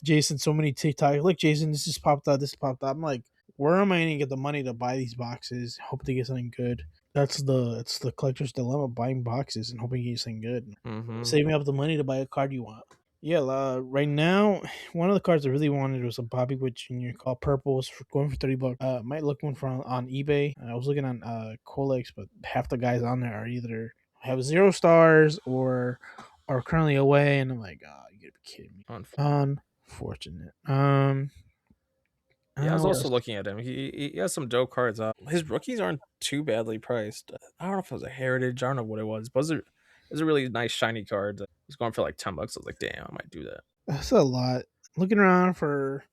Jason so many TikTok. Look, Jason, this just popped out. This popped out. I'm like, where am I gonna get the money to buy these boxes? Hope to get something good. It's the collector's dilemma: buying boxes and hoping you get something good. Mm-hmm. Saving up the money to buy a card you want. Yeah, right now, one of the cards I really wanted was a Bobby Witt Jr. called Purple. It's going for $30. Might look one for on eBay. I was looking on Colex, but half the guys on there are either have 0 stars or are currently away, and I'm like, oh, you gotta be kidding me. Unfortunate. Yeah, I was What also else? looking at him. He has some dope cards out. His rookies aren't too badly priced. I don't know if it was a heritage. I don't know what it was, but it was a really nice shiny card. It was going for like $10. I was like, damn, I might do that. That's a lot. Looking around for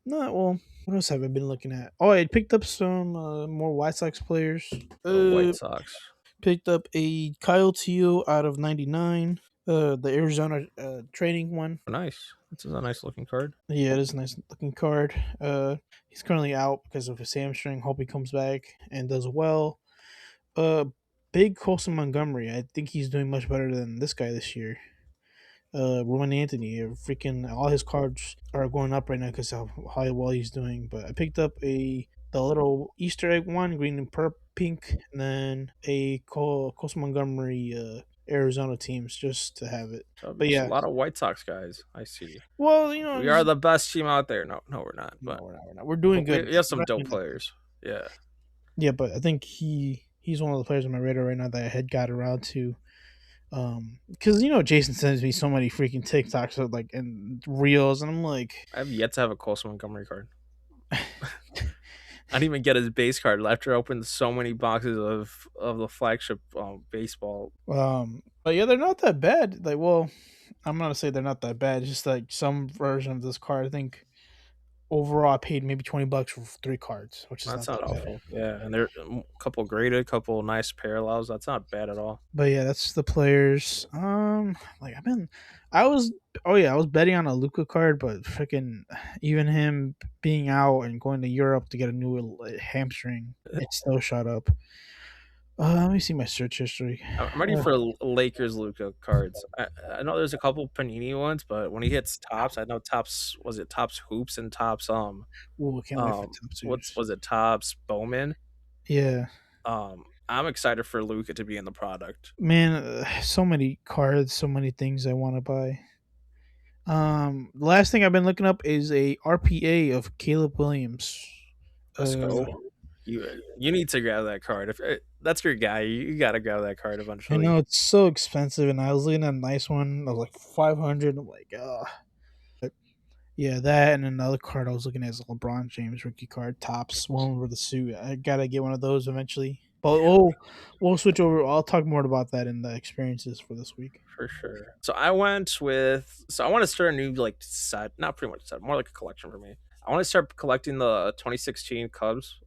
not well. What else have I been looking at? Oh, I picked up some more White Sox players. The White Sox. Picked up a Kyle Teo out of 99. The Arizona trading one. Nice. This is a nice looking card. Yeah, it is a nice looking card. He's currently out because of his hamstring. Hope he comes back and does well. Uh, Big Colson Montgomery. I think he's doing much better than this guy this year. Roman Anthony, freaking all his cards are going up right now because of how well he's doing. But I picked up the little Easter egg one, green and pink, and then a Colson Montgomery Arizona teams just to have it. But There's a yeah, lot of White Sox guys. I see. well, We are the best team out there. No, no, we're not. no, we're not. We're not. We're doing good. We have some We're dope actually not bad. players. Yeah, Yeah, but I think he's one of the players on my radar right now that I had got around to. Because Jason sends me so many freaking TikToks of, like, and reels, and I'm like, I have yet to have a Colson Montgomery card. I didn't even get his base card after I opened so many boxes of the flagship baseball. but yeah, they're not that bad. Like, well, I'm not gonna say they're not that bad. It's just like some version of this card. I think overall I paid maybe $20 for 3 cards, which is That's not not that bad. awful. Yeah, and there a couple graded, couple nice parallels. That's not bad at all. But yeah, that's the players. Like I was, oh yeah, I was betting on a Luca card, but freaking even him being out and going to Europe to get a new hamstring, it still shot up. Let me see my search history. I'm ready for Lakers Luca cards. I know there's a couple Panini ones, but when he hits tops, I know tops was it tops hoops and tops Oh, I can't wait for top what's suitors. was it tops Bowman. Yeah, I'm excited for Luca to be in the product. man, so many cards, so many things I want to buy. The last thing I've been looking up is a RPA of Caleb Williams. Let's Uh, go. You need to grab that card. If that's your guy, you got to grab that card I eventually know it's so expensive, and I was looking at a nice one. I was like 500. I'm like, yeah, that and another card I was looking at is a LeBron James rookie card, tops, one with the suit. I gotta get one of those eventually. But we'll switch over. I'll talk more about that in the experiences for this week. for sure. So I want to start a new like set, not pretty much set, more like a collection for me. I want to start collecting the 2016 Cubs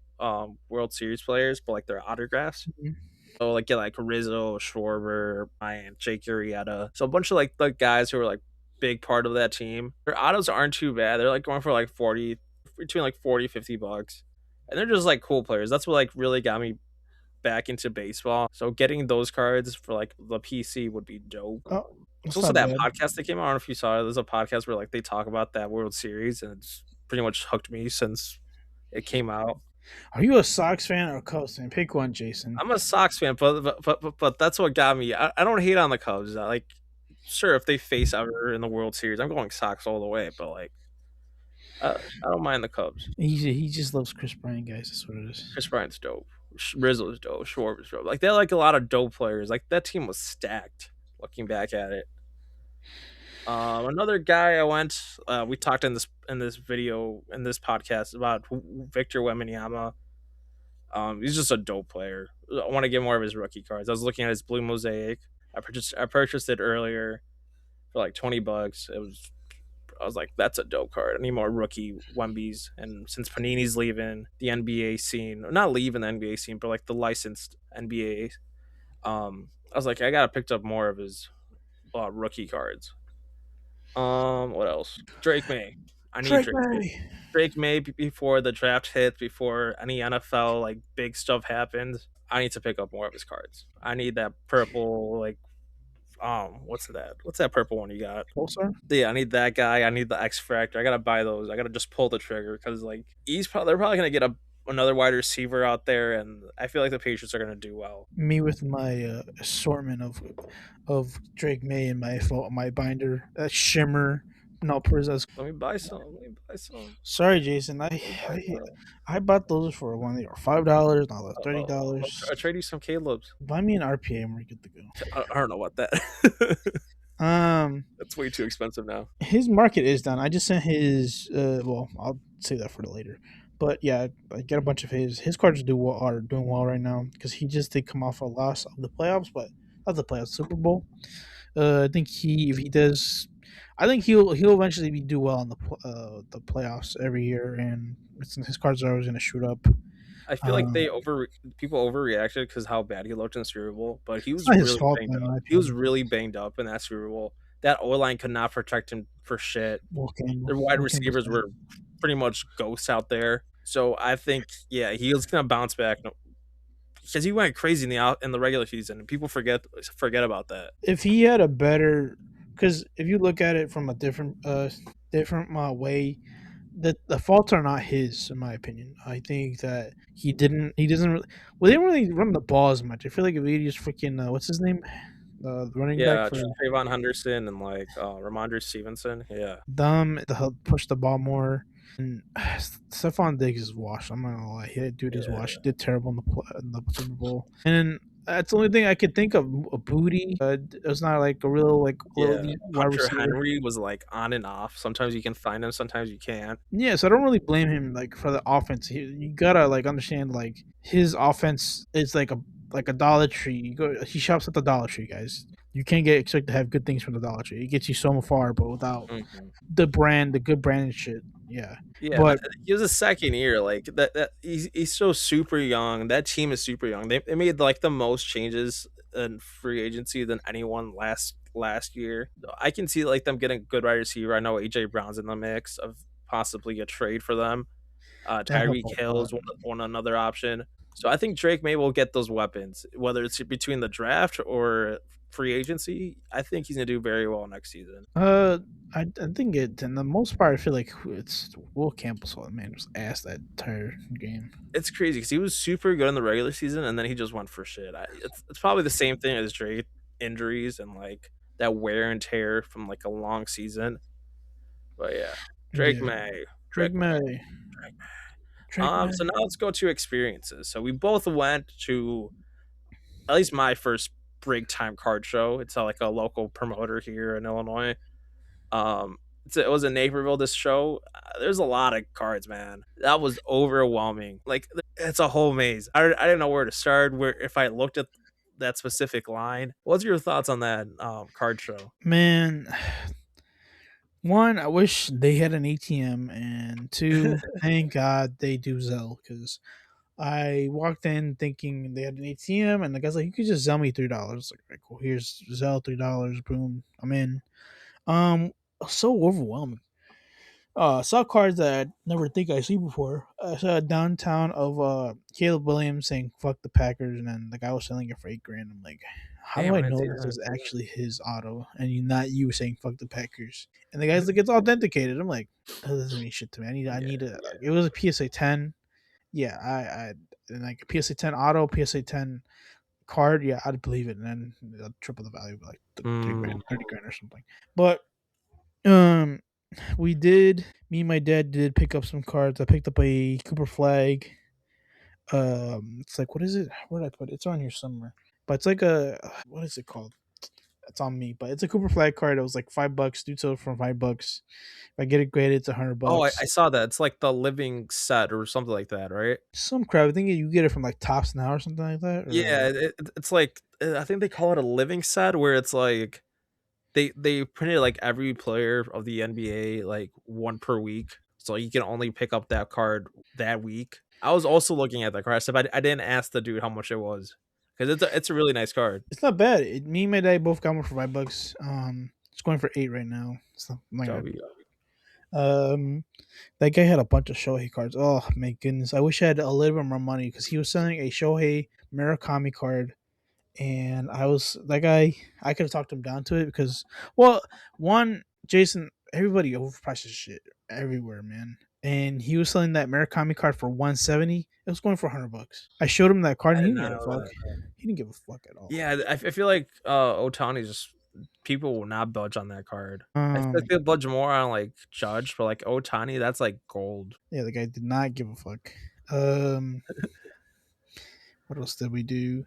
World Series players, but like their autographs. Mhm. So like get like Rizzo, Schwarber, Bryant, Jake Arrieta. So a bunch of like the guys who are like big part of that team. Their autos aren't too bad. They're like going for like 40 between like 40-50 bucks. And they're just like cool players. That's what like really got me back into baseball. So getting those cards for like the PC would be dope. Oh, It's that's also not that bad. podcast that came out. I don't know if you saw it. There's a podcast where like they talk about that World Series and it's pretty much hooked me since it came out. Are you a Sox fan or a Cubs fan? Pick one, Jason. I'm a Sox fan, but that's what got me. I don't hate on the Cubs. Like, sure, if they face ever in the World Series, I'm going Sox all the way. But like, I don't mind the Cubs. He just loves Chris Bryant, guys. That's what it is. Chris Bryant's dope. Rizzo's dope. Schwarber's dope. Like they like a lot of dope players. Like that team was stacked. Looking back at it, another guy I went. We talked in this video in this podcast about Victor Wembanyama. He's just a dope player. I want to get more of his rookie cards. I was looking at his blue mosaic. I purchased it earlier for like $20. I was like, that's a dope card. I need more rookie Wembies. And since Panini's leaving the NBA scene, not leaving the NBA scene, but like the licensed NBA, I was like, I gotta pick up more of his rookie cards. What else? Drake May. I need Drake Drake May. May. Drake May before the draft hits, before any NFL like big stuff happens. I need to pick up more of his cards. I need that purple like what's that? What's that purple one you got? Pulsar? Yeah, I need that guy. I need the X Factor. I gotta buy those. I gotta just pull the trigger because like they're probably gonna get another wide receiver out there, and I feel like the Patriots are gonna do well. Me with my assortment of Drake May in my binder. That shimmer. No, Perez. Let me buy some. Let me buy some. Sorry, Jason. Let me buy I some. I bought those for one. They were $5. Now they're Uh, I'll $30. trade you some Caleb's. Buy me an RPA and we're good to go. I don't know what that. Um, That's way too expensive now. his market is done. I just sent his. Well, I'll save that for the later. But yeah, I get a bunch of his. His cards are doing well right now because he just did come off a loss of the playoffs, but not the playoffs, Super Bowl. I think if he does, I think he'll eventually do well in the playoffs every year, and his cards are always going to shoot up. I feel like Um, people overreacted because how bad he looked in the Super Bowl, but he it's was not his really fault, banged in up. my He was opinion. really banged up in that Super Bowl. That O line could not protect him for shit. Will Campbell, Their wide Will Campbell's receivers bad. were pretty much ghosts out there. So I think yeah, he's gonna bounce back because he went crazy in the regular season, and people forget about that. If he had a better, because if you look at it from a different way, the faults are not his, in my opinion. I think that he doesn't really, well, they didn't really run the ball as much. I feel like if he just freaking what's his name, the running back Yeah, for Trayvon Henderson and like Ramondre Stevenson. Yeah, them to help push the ball more. And Stephon Diggs is washed. I'm not gonna lie, he dude is washed. yeah, He did terrible in the Super Bowl. And then that's the only thing I could think of. A booty. It's not like a real like little yeah. elite wide Hunter receiver. Henry was like on and off. Sometimes you can find him, sometimes you can't. Yeah, so I don't really blame him like for the offense. You gotta like understand like his offense is like a Dollar Tree. He shops at the Dollar Tree, guys. You can't get expect to have good things from the Dollar Tree. It gets you so far, but without Mhm. the good brand and shit. Yeah, Yeah, but he was a second year. Like that he's so super young. That team is super young. They made like the most changes in free agency than anyone last year. So I can see like them getting a good wide receiver. I know AJ Brown's in the mix of possibly a trade for them. that helped Tyreek a lot. Hill's one another option. So I think Drake May will get those weapons, whether it's between the draft or free agency. I think he's gonna do very well next season. Uh, I think it. And the most part, I feel like it's Will Campbell saw the man just ass that entire game. It's crazy because he was super good in the regular season, and then he just went for shit. It's probably the same thing as Drake injuries and like that wear and tear from like a long season. But yeah, Drake Yeah, May, Drake Drake May, May, Drake May. Drake May. So now let's go to experiences. So we both went to at least my first break time card show. It's like a local promoter here in Illinois. It was in Naperville. This show, there's a lot of cards, man. That was overwhelming. Like it's a whole maze. I didn't know where to start. Where if I looked at that specific line, what's your thoughts on that card show? Man, one, I wish they had an ATM, and two, thank God they do Zelle because I walked in thinking they had an ATM, and the guy's like, "You could just Zelle me $3." Like, "Right, cool. Here's Zelle $3. Boom, I'm in." Um, so overwhelming. Saw cards that I never think I see before. I saw a downtown of Caleb Williams saying "fuck the Packers," and then the guy was selling it for 8 grand. I'm like, how do Damn, I I didn't know see this that. is actually his auto and not you saying "fuck the Packers"? And the guy's like, it's authenticated. I'm like, that doesn't mean shit to me. I Yeah, need a. yeah. It was a PSA 10. Yeah, I and like a PSA 10 auto, PSA 10 card. Yeah, I'd believe it, and then triple the value, like 3 grand, Mm, 30 grand or something. But um we did. Me and my dad did pick up some cards. I picked up a Cooper Flag. It's like what is it? Where did I put it? It's on here somewhere. But it's like a what is it called? It's on me. But it's a Cooper Flag card. It was like $5. Do so for $5. If I get it graded, it's a hundred oh, I bucks. saw that. It's like the living set or something like that, right? Some crap. I think you get it from like Tops Now or something like that. Yeah, Or it's like I think they call it a living set where it's like they printed like every player of the NBA like one per week, so you can only pick up that card that week. I was also looking at that card stuff. I didn't ask the dude how much it was because it's a really nice card. it's not bad. Me and my dad both got one for $5. It's going for 8 right now. So I'm not gonna. W. That guy had a bunch of Shohei cards. Oh my goodness! I wish I had a little bit more money because he was selling a Shohei Murakami card, and I was that guy. I could have talked him down to it because, well, one Jason, everybody overprices shit everywhere, man. And he was selling that Murakami card for 170. It was going for $100. I showed him that card, I and he did didn't not give a know fuck. that. He didn't give a fuck at all. Yeah, I feel like Otani just people will not budge on that card. I feel like Um, they'll budge more on like Judge, but like Otani, that's like gold. yeah, the guy did not give a fuck. Um, what else did we do?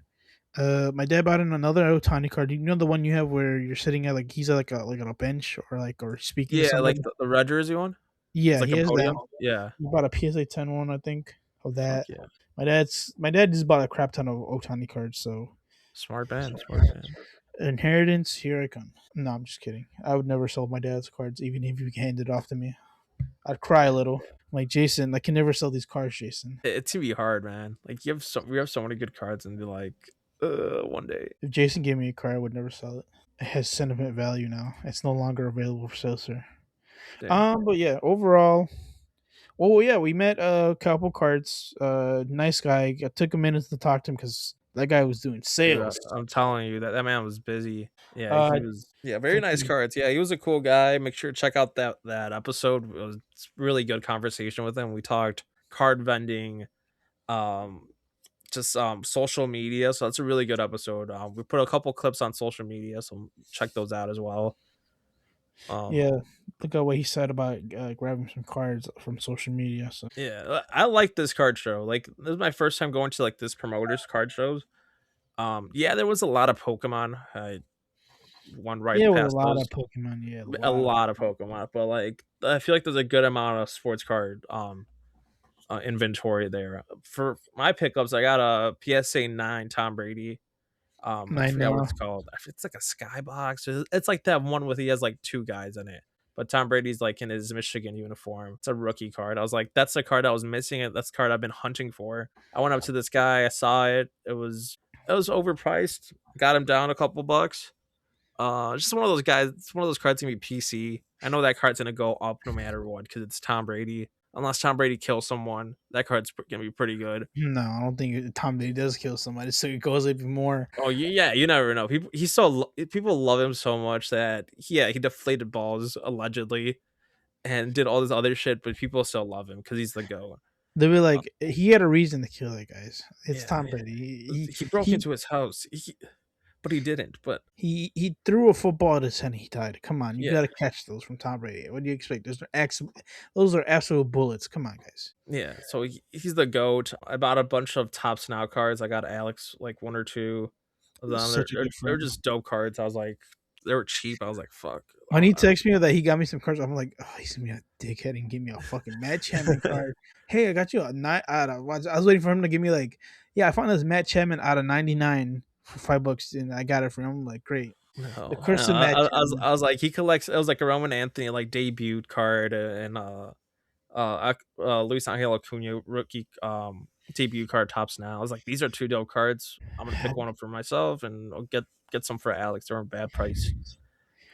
My dad bought in another Otani card. You know the one you have where you're sitting at like he's at like on a bench or like or speaking to Yeah, like somebody. the red jersey one. It's Yeah, like he a has that. podium. Yeah, He bought a PSA 10 one, I think, of that. fuck yeah, My dad just bought a crap ton of Otani cards. So smart man, smart man. inheritance, here I come. No, I'm just kidding. I would never sell my dad's cards, even if you handed it off to me. I'd cry a Yeah. little. I'm like Jason, I can never sell these cards, Jason. It's gonna be hard, man. Like we have so many good cards, and be like, one day. If Jason gave me a card, I would never sell it. It has sentiment value now. It's no longer available for sale, sir. Damn, But yeah, overall, well, yeah, we met a couple cards. Nice guy. I took a minute to talk to him because that guy was doing dude, sales. I'm telling you that man was busy. Yeah, Uh, he was. Yeah, very nice freaking cards. Yeah, he was a cool guy. Make sure to check out that episode. It was really good conversation with him. We talked card vending, um, just social media. So that's a really good episode. We put a couple clips on social media, so check those out as well. Um, Yeah, look at what he said about grabbing some cards from social media. So yeah, I like this card show. Like this is my first time going to like this promoter's card shows. Yeah, there was a lot of Pokemon. I one right yeah, with a past lot of those, Pokemon. Yeah, a a lot of lot of Pokemon. Pokemon, but like I feel like there's a good amount of sports card inventory there. For my pickups, I got a PSA 9 Tom Brady. I I forgot what know. it's called. It's like a skybox. It's like that one with he has like two guys in it. But Tom Brady's like in his Michigan uniform. It's a rookie card. I was like, that's the card I was missing. That's the card I've been hunting for. I went up to this guy. I saw it. It was overpriced. Got him down a couple bucks. Just one of those guys. It's one of those cards gonna be PC. I know that card's gonna go up no matter what because it's Tom Brady. Unless Tom Brady kills someone, that card's gonna be pretty good. No, I don't think Tom Brady does kill somebody, so it goes even more. Oh yeah, you never know. People love him so much that yeah, he deflated balls allegedly and did all this other shit, but people still love him because he's the goat. They'll be Uh, like, he had a reason to kill that guys. It's yeah, Tom Brady. he broke He into his house, but he didn't. But he threw a football at his head and he died. Come on, you yeah, got to catch those from Tom Brady. What do you expect? Those are absolute bullets. Come on, guys. yeah. So he's the goat. I bought a bunch of Tops Now cards. I got Alex like one or two of them. They're Such a they're, good they're friend. just dope cards. I was like, they were cheap. I was like, fuck. When he texted me that he got me some cards, I'm like, oh, he's gonna be a dickhead and give me a fucking Matt Chapman card. Hey, I got you a nine out of. I was waiting for him to give me like, yeah, I found this Matt Chapman out of 99 for $5, and I got it for him. I'm like, great. The No, curse of Matt I was Chapman. I was like he collects. It was like a Roman Anthony like debut card and Luis Angel Acuna rookie debut card tops now. I was like, these are two dope cards. I'm gonna pick one up for myself and I'll get some for Alex. They're a bad price.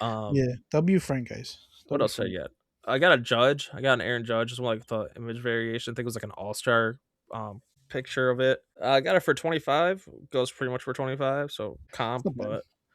Yeah, Um, W Frank, guys. what W else did I Frank. get? I got a Judge. I got an Aaron Judge. Just like the image variation. I think it was like an All Star picture of it. I got it for 25. Goes pretty much for 25. So It's comp, not bad.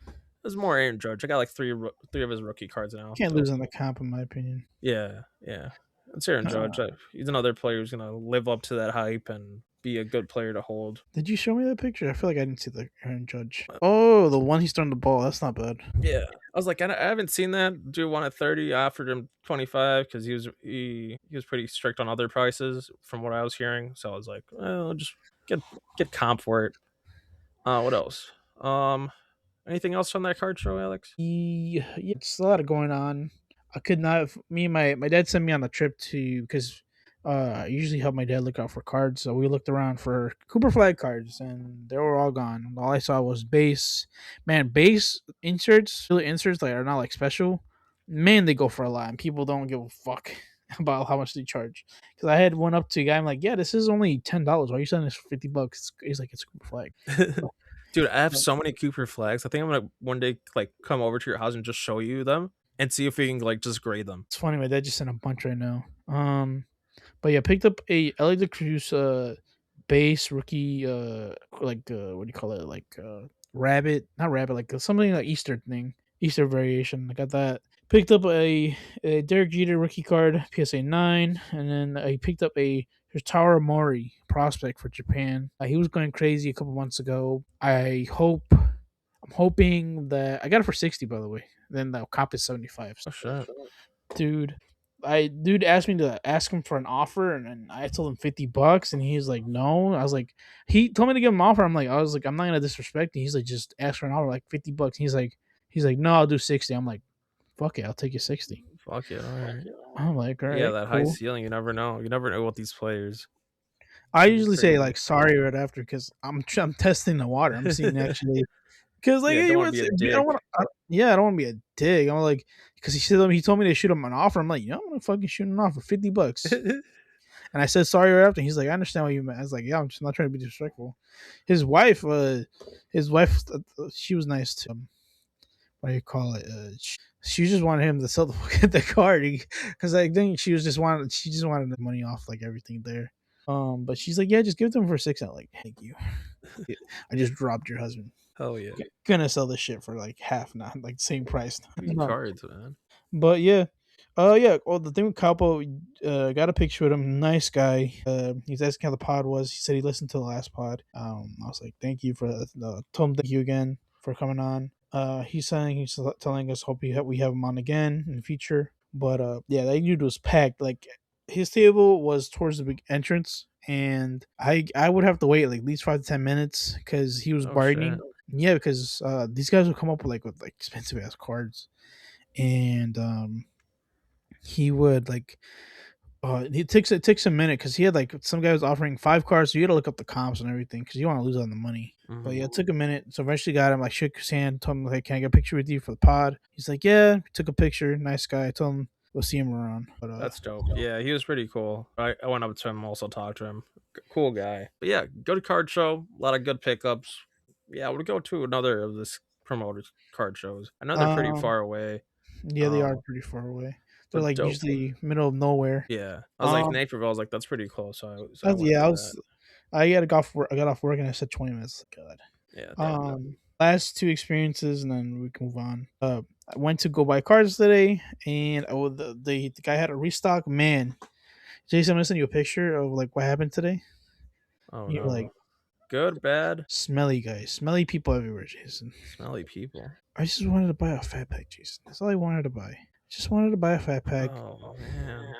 but there's more Aaron Judge. I got like three of his rookie cards now. Can't So lose on the comp, in my opinion. yeah, yeah. It's Aaron Judge. Uh, He's another player who's gonna live up to that hype and be a good player to hold. did you show me that picture? I feel like I didn't see the Aaron Judge. Oh, the one he's throwing the ball. That's not bad. Yeah, I was like, I haven't seen that. Dude won at 30. I offered him 25 because he was pretty strict on other prices from what I was hearing. So I was like, well, just get get comp for it. What else? Anything else on that card show, Alex? Yeah, it's a lot of going on. I could not. Me and my dad sent me on a trip to because I usually help my dad look out for cards. So we looked around for Cooper Flag cards, and they were all gone. All I saw was base. Man, base inserts, really inserts like are not like special. Man, they go for a lot, and people don't give a fuck about how much they charge. Because I had one up to a guy. I'm like, yeah, this is only $10. Why are you selling this for $50? He's like, it's Cooper Flag. Dude, I have so many Cooper flags. I think I'm gonna one day like come over to your house and just show you them and see if we can like just grade them. It's funny. My dad just sent a bunch right now. But yeah, picked up a LA De Cruz base rookie what do you call it, like rabbit, not rabbit, like something like Easter thing, Easter variation. I got that. Picked up a Derek Jeter rookie card, PSA 9, and then I picked up a Tower Mori prospect for Japan. He was going crazy a couple months ago. I'm hoping that I got it for 60, by the way. Then the cop is 75. Oh shit. Dude, dude asked me to ask him for an offer, and then I told him $50, and he's like, no. I was like, he told me to give him an offer. I was like, I'm not gonna disrespect you. He's like, just ask for an offer, like $50. He's like, no, I'll do 60. I'm like, fuck it, I'll take you 60. Fuck it. All right. I'm like, all Yeah, right, that high cool. ceiling. You never know. You never know what these players. I Could be usually say crazy. like sorry right after because I'm testing the water. I'm seeing actually because like Yeah, he don't want to wants. be a I don't dick. want to. Yeah, I don't want to be a dick. I'm like because he told me to shoot him an offer. I'm like, yeah, I'm gonna fucking shoot him an offer for $50. And I said sorry right after. He's like, I understand what you meant. I was like, yeah, I'm just not trying to be disrespectful. His wife, she was nice to him. What do you call it? She just wanted him to sell the card because I think she just wanted the money off like everything there. But she's like, yeah, just give it to him for 6. I'm like, thank you. I just dropped your husband. Hell yeah. Gonna sell this shit for like half, not like the same price. Sweet No, cards, man. but yeah. Yeah. Well, the thing with Capo, got a picture with him. Nice guy. He's asking how the pod was. He said he listened to the last pod. I was like, thank you for told him thank you again for coming on. He's telling us hope we have him on again in the future. But yeah, that dude was packed. Like his table was towards the big entrance, and I would have to wait like at least 5 to 10 minutes because he was Oh shit. bargaining. Yeah, because these guys would come up with like expensive ass cards, and he would like it takes a minute because he had like some guy was offering 5 cards, so you got to look up the comps and everything because you want to lose on the money. But Hmm. yeah, it took a minute. So eventually got him. I shook his hand, told him like, "Can I get a picture with you for the pod?" He's like, "Yeah." We took a picture. Nice guy. I told him we'll see him around. But That's dope. Yeah, he was pretty cool. I went up to him, also talked to him. Cool guy. But yeah, good card show. A lot of good pickups. Yeah, I would go to another of this promoters card shows. I know they're pretty um, far away. yeah, they are Um, pretty far away. They're but like dope. usually middle of nowhere. Yeah, I was like Um, Naperville. I was like, that's pretty close. So I went yeah, to that. I got off work. I got off work and I said 20 minutes. God. Yeah, dope. Last two experiences, and then we can move on. I went to go buy cards today, and the guy had a restock. Man, Jason, I'm gonna send you a picture of like what happened today. Oh You're like no, good, bad, smelly guys, smelly people everywhere, Jason. smelly people. I just wanted to buy a fat pack, Jason. That's all I wanted to buy. Just wanted to buy a fat pack, Oh man,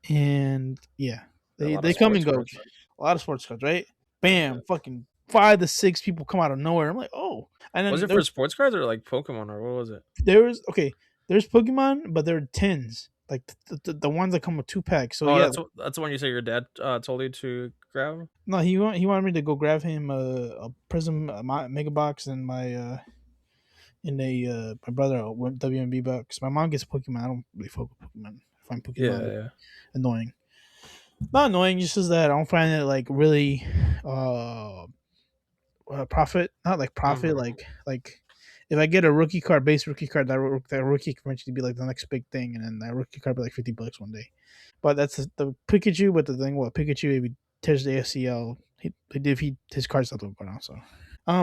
and yeah, a lot of they come and sports go. cards. A lot of sports cards, right? Yeah. Bam, fucking 5 to 6 people come out of nowhere. I'm like, oh, and Was then it for sports cards or like Pokemon or what was it? there's okay, there's Pokemon, but they're tins, like the ones that come with 2 packs. So Oh, yeah, that's the one you say your dad told you to grab. no, he wanted me to go grab him a Prism Mega Box and and a my brother a WMB box. My mom gets Pokemon. I don't really fuck with Pokemon. I find Yeah, Pokemon yeah. annoying. Not annoying, just as that I don't find it like really uh profit. Not like profit, Hmm. like if I get a rookie card, base rookie card, that rookie can eventually be like the next big thing, and then that rookie card be like $50 one day. But that's the Pikachu. But the thing, what Pikachu, if he tears the ACL, his card's not going to go down. So,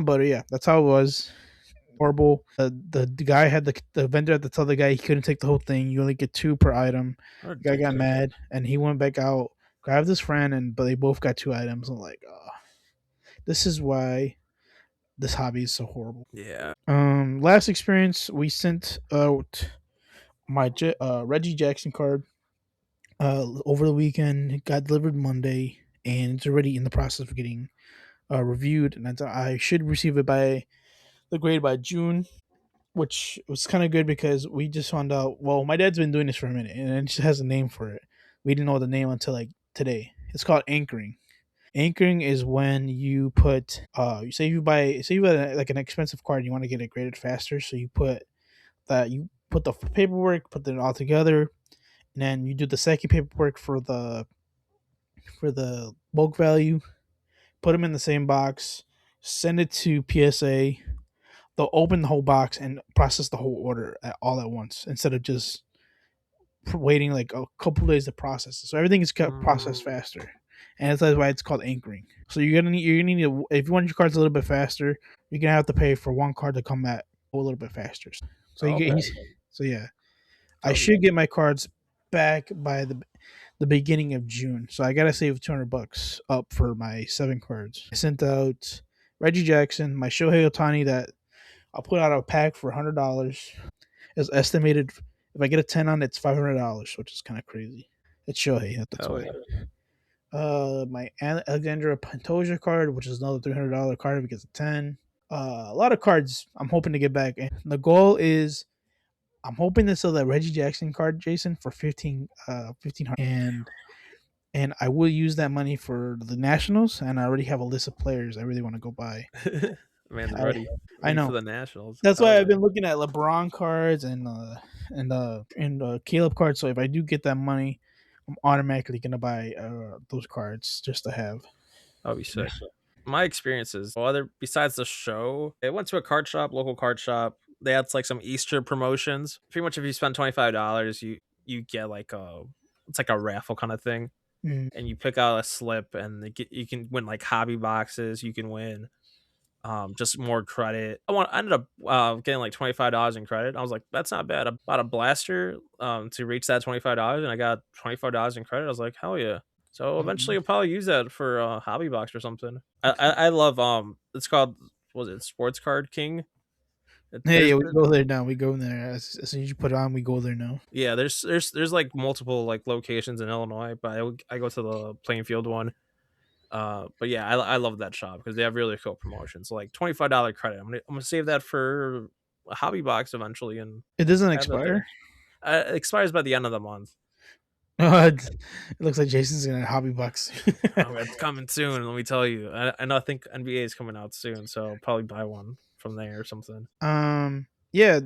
but yeah, that's how it was. Horrible. The guy had the vendor had to tell the guy he couldn't take the whole thing. You only get two per item. The guy got Ridiculous. mad and he went back out, grabbed his friend, and but they both got 2 items. I'm like, oh, this is why this hobby is so horrible. Yeah. Last experience, we sent out my Reggie Jackson card over the weekend. It got delivered Monday, and it's already in the process of getting reviewed. And I should receive it by the grade by June, which was kind of good because we just found out. Well, my dad's been doing this for a minute, and it just has a name for it. We didn't know the name until like today. It's called anchoring. Anchoring is when you put you say you buy like an expensive card, and you want to get it graded faster, so you put the paperwork, put it all together, and then you do the second paperwork for the bulk value, put them in the same box, send it to PSA. They'll open the whole box and process the whole order all at once instead of just waiting like a couple days to process it. So everything is kept Mm, processed faster, and that's why it's called anchoring. So you're gonna need if you want your cards a little bit faster, you're gonna have to pay for one card to come at a little bit faster. So okay. so yeah, I Dope. should get my cards back by the beginning of June. So I gotta save $200 up for my 7 cards. I sent out Reggie Jackson, my Shohei Otani that I'll put out a pack for $100. Is estimated if I get a 10 on it, it's $500, which is kind of crazy. It's Shohei, that's Hell why. yeah. My Alexandra Pantoja card, which is another $300 card if it gets a 10. A lot of cards I'm hoping to get back. And the goal is I'm hoping to sell that Reggie Jackson card, Jason, for 1500, and I will use that money for the Nationals. And I already have a list of players I really want to go buy. Man's I ready. I Ready for know. the Nationals. That's Hell why I've yeah. been looking at LeBron cards and Caleb cards. So if I do get that money, I'm automatically gonna buy those cards just to have. That'll be Yeah. sick. My experiences, well, other besides the show, I went to a card shop, local card shop. They had like some Easter promotions. Pretty much, if you spend $25, you get like a it's like a raffle kind of thing, Mm. and you pick out a slip, and you can win like hobby boxes. You can win just more credit. I ended up getting like $25 in credit. I was like, that's not bad. I bought a blaster to reach that $25, and I got $25 in credit. I was like, hell yeah. So eventually, Um, I'll probably use that for a hobby box or something. I love it's called, was it Sports Card King? yeah, yeah, we go there now. We go there as soon as you put it on. We go there now. Yeah, there's like multiple like locations in Illinois, but I go to the Plainfield one. But yeah, I love that shop because they have really cool promotions. Like $25 credit. I'm gonna save that for a hobby box eventually and It doesn't have that there. expire. It expires by the end of the month. It looks like Jason's gonna hobby box. Oh, it's coming soon. Let me tell you. I know. I think NBA is coming out soon, so I'll probably buy one from there or something. Yeah,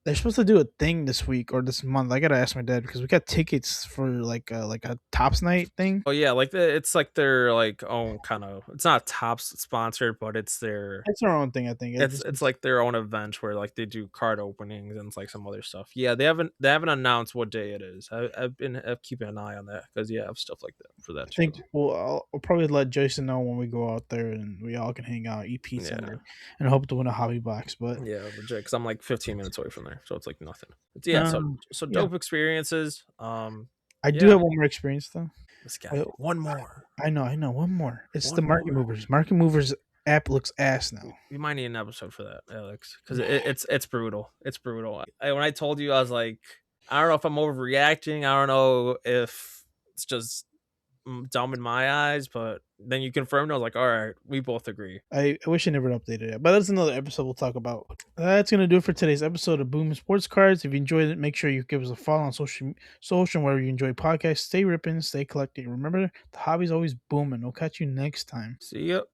they're supposed to do a thing this week or this month. I gotta ask my dad because we got tickets for like a tops night thing. Oh yeah, like it's like their like own kind of. It's not Tops sponsored, but it's their. It's our own thing, I think. It's like their own event where like they do card openings and it's like some other stuff. Yeah, they haven't announced what day it is. I've keeping an eye on that because yeah, I have stuff like that for that I think too. I'll probably let Jason know when we go out there and we all can hang out, eat pizza, Yeah, and hope to win a hobby box. But yeah, legit. Because I'm like 15 minutes away from there, so it's like nothing. But yeah, so yeah, dope experiences. I do Yeah, have one more experience though. this guy. I, One more, I know. One more. It's the one Market more. Movers. Market Movers app looks ass now. We might need an episode for that, Alex, because it's brutal. It's brutal. When I told you, I was like, I don't know if I'm overreacting. I don't know if it's just dumb in my eyes, but then you confirmed. I was like, all right, we both agree. I wish I never updated it, but that's another episode we'll talk about. That's gonna do it for today's episode of Boomin Sports Cards. If you enjoyed it, make sure you give us a follow on social wherever you enjoy podcasts. Stay ripping, stay collecting. Remember, the hobby's always booming. We'll catch you next time. See ya.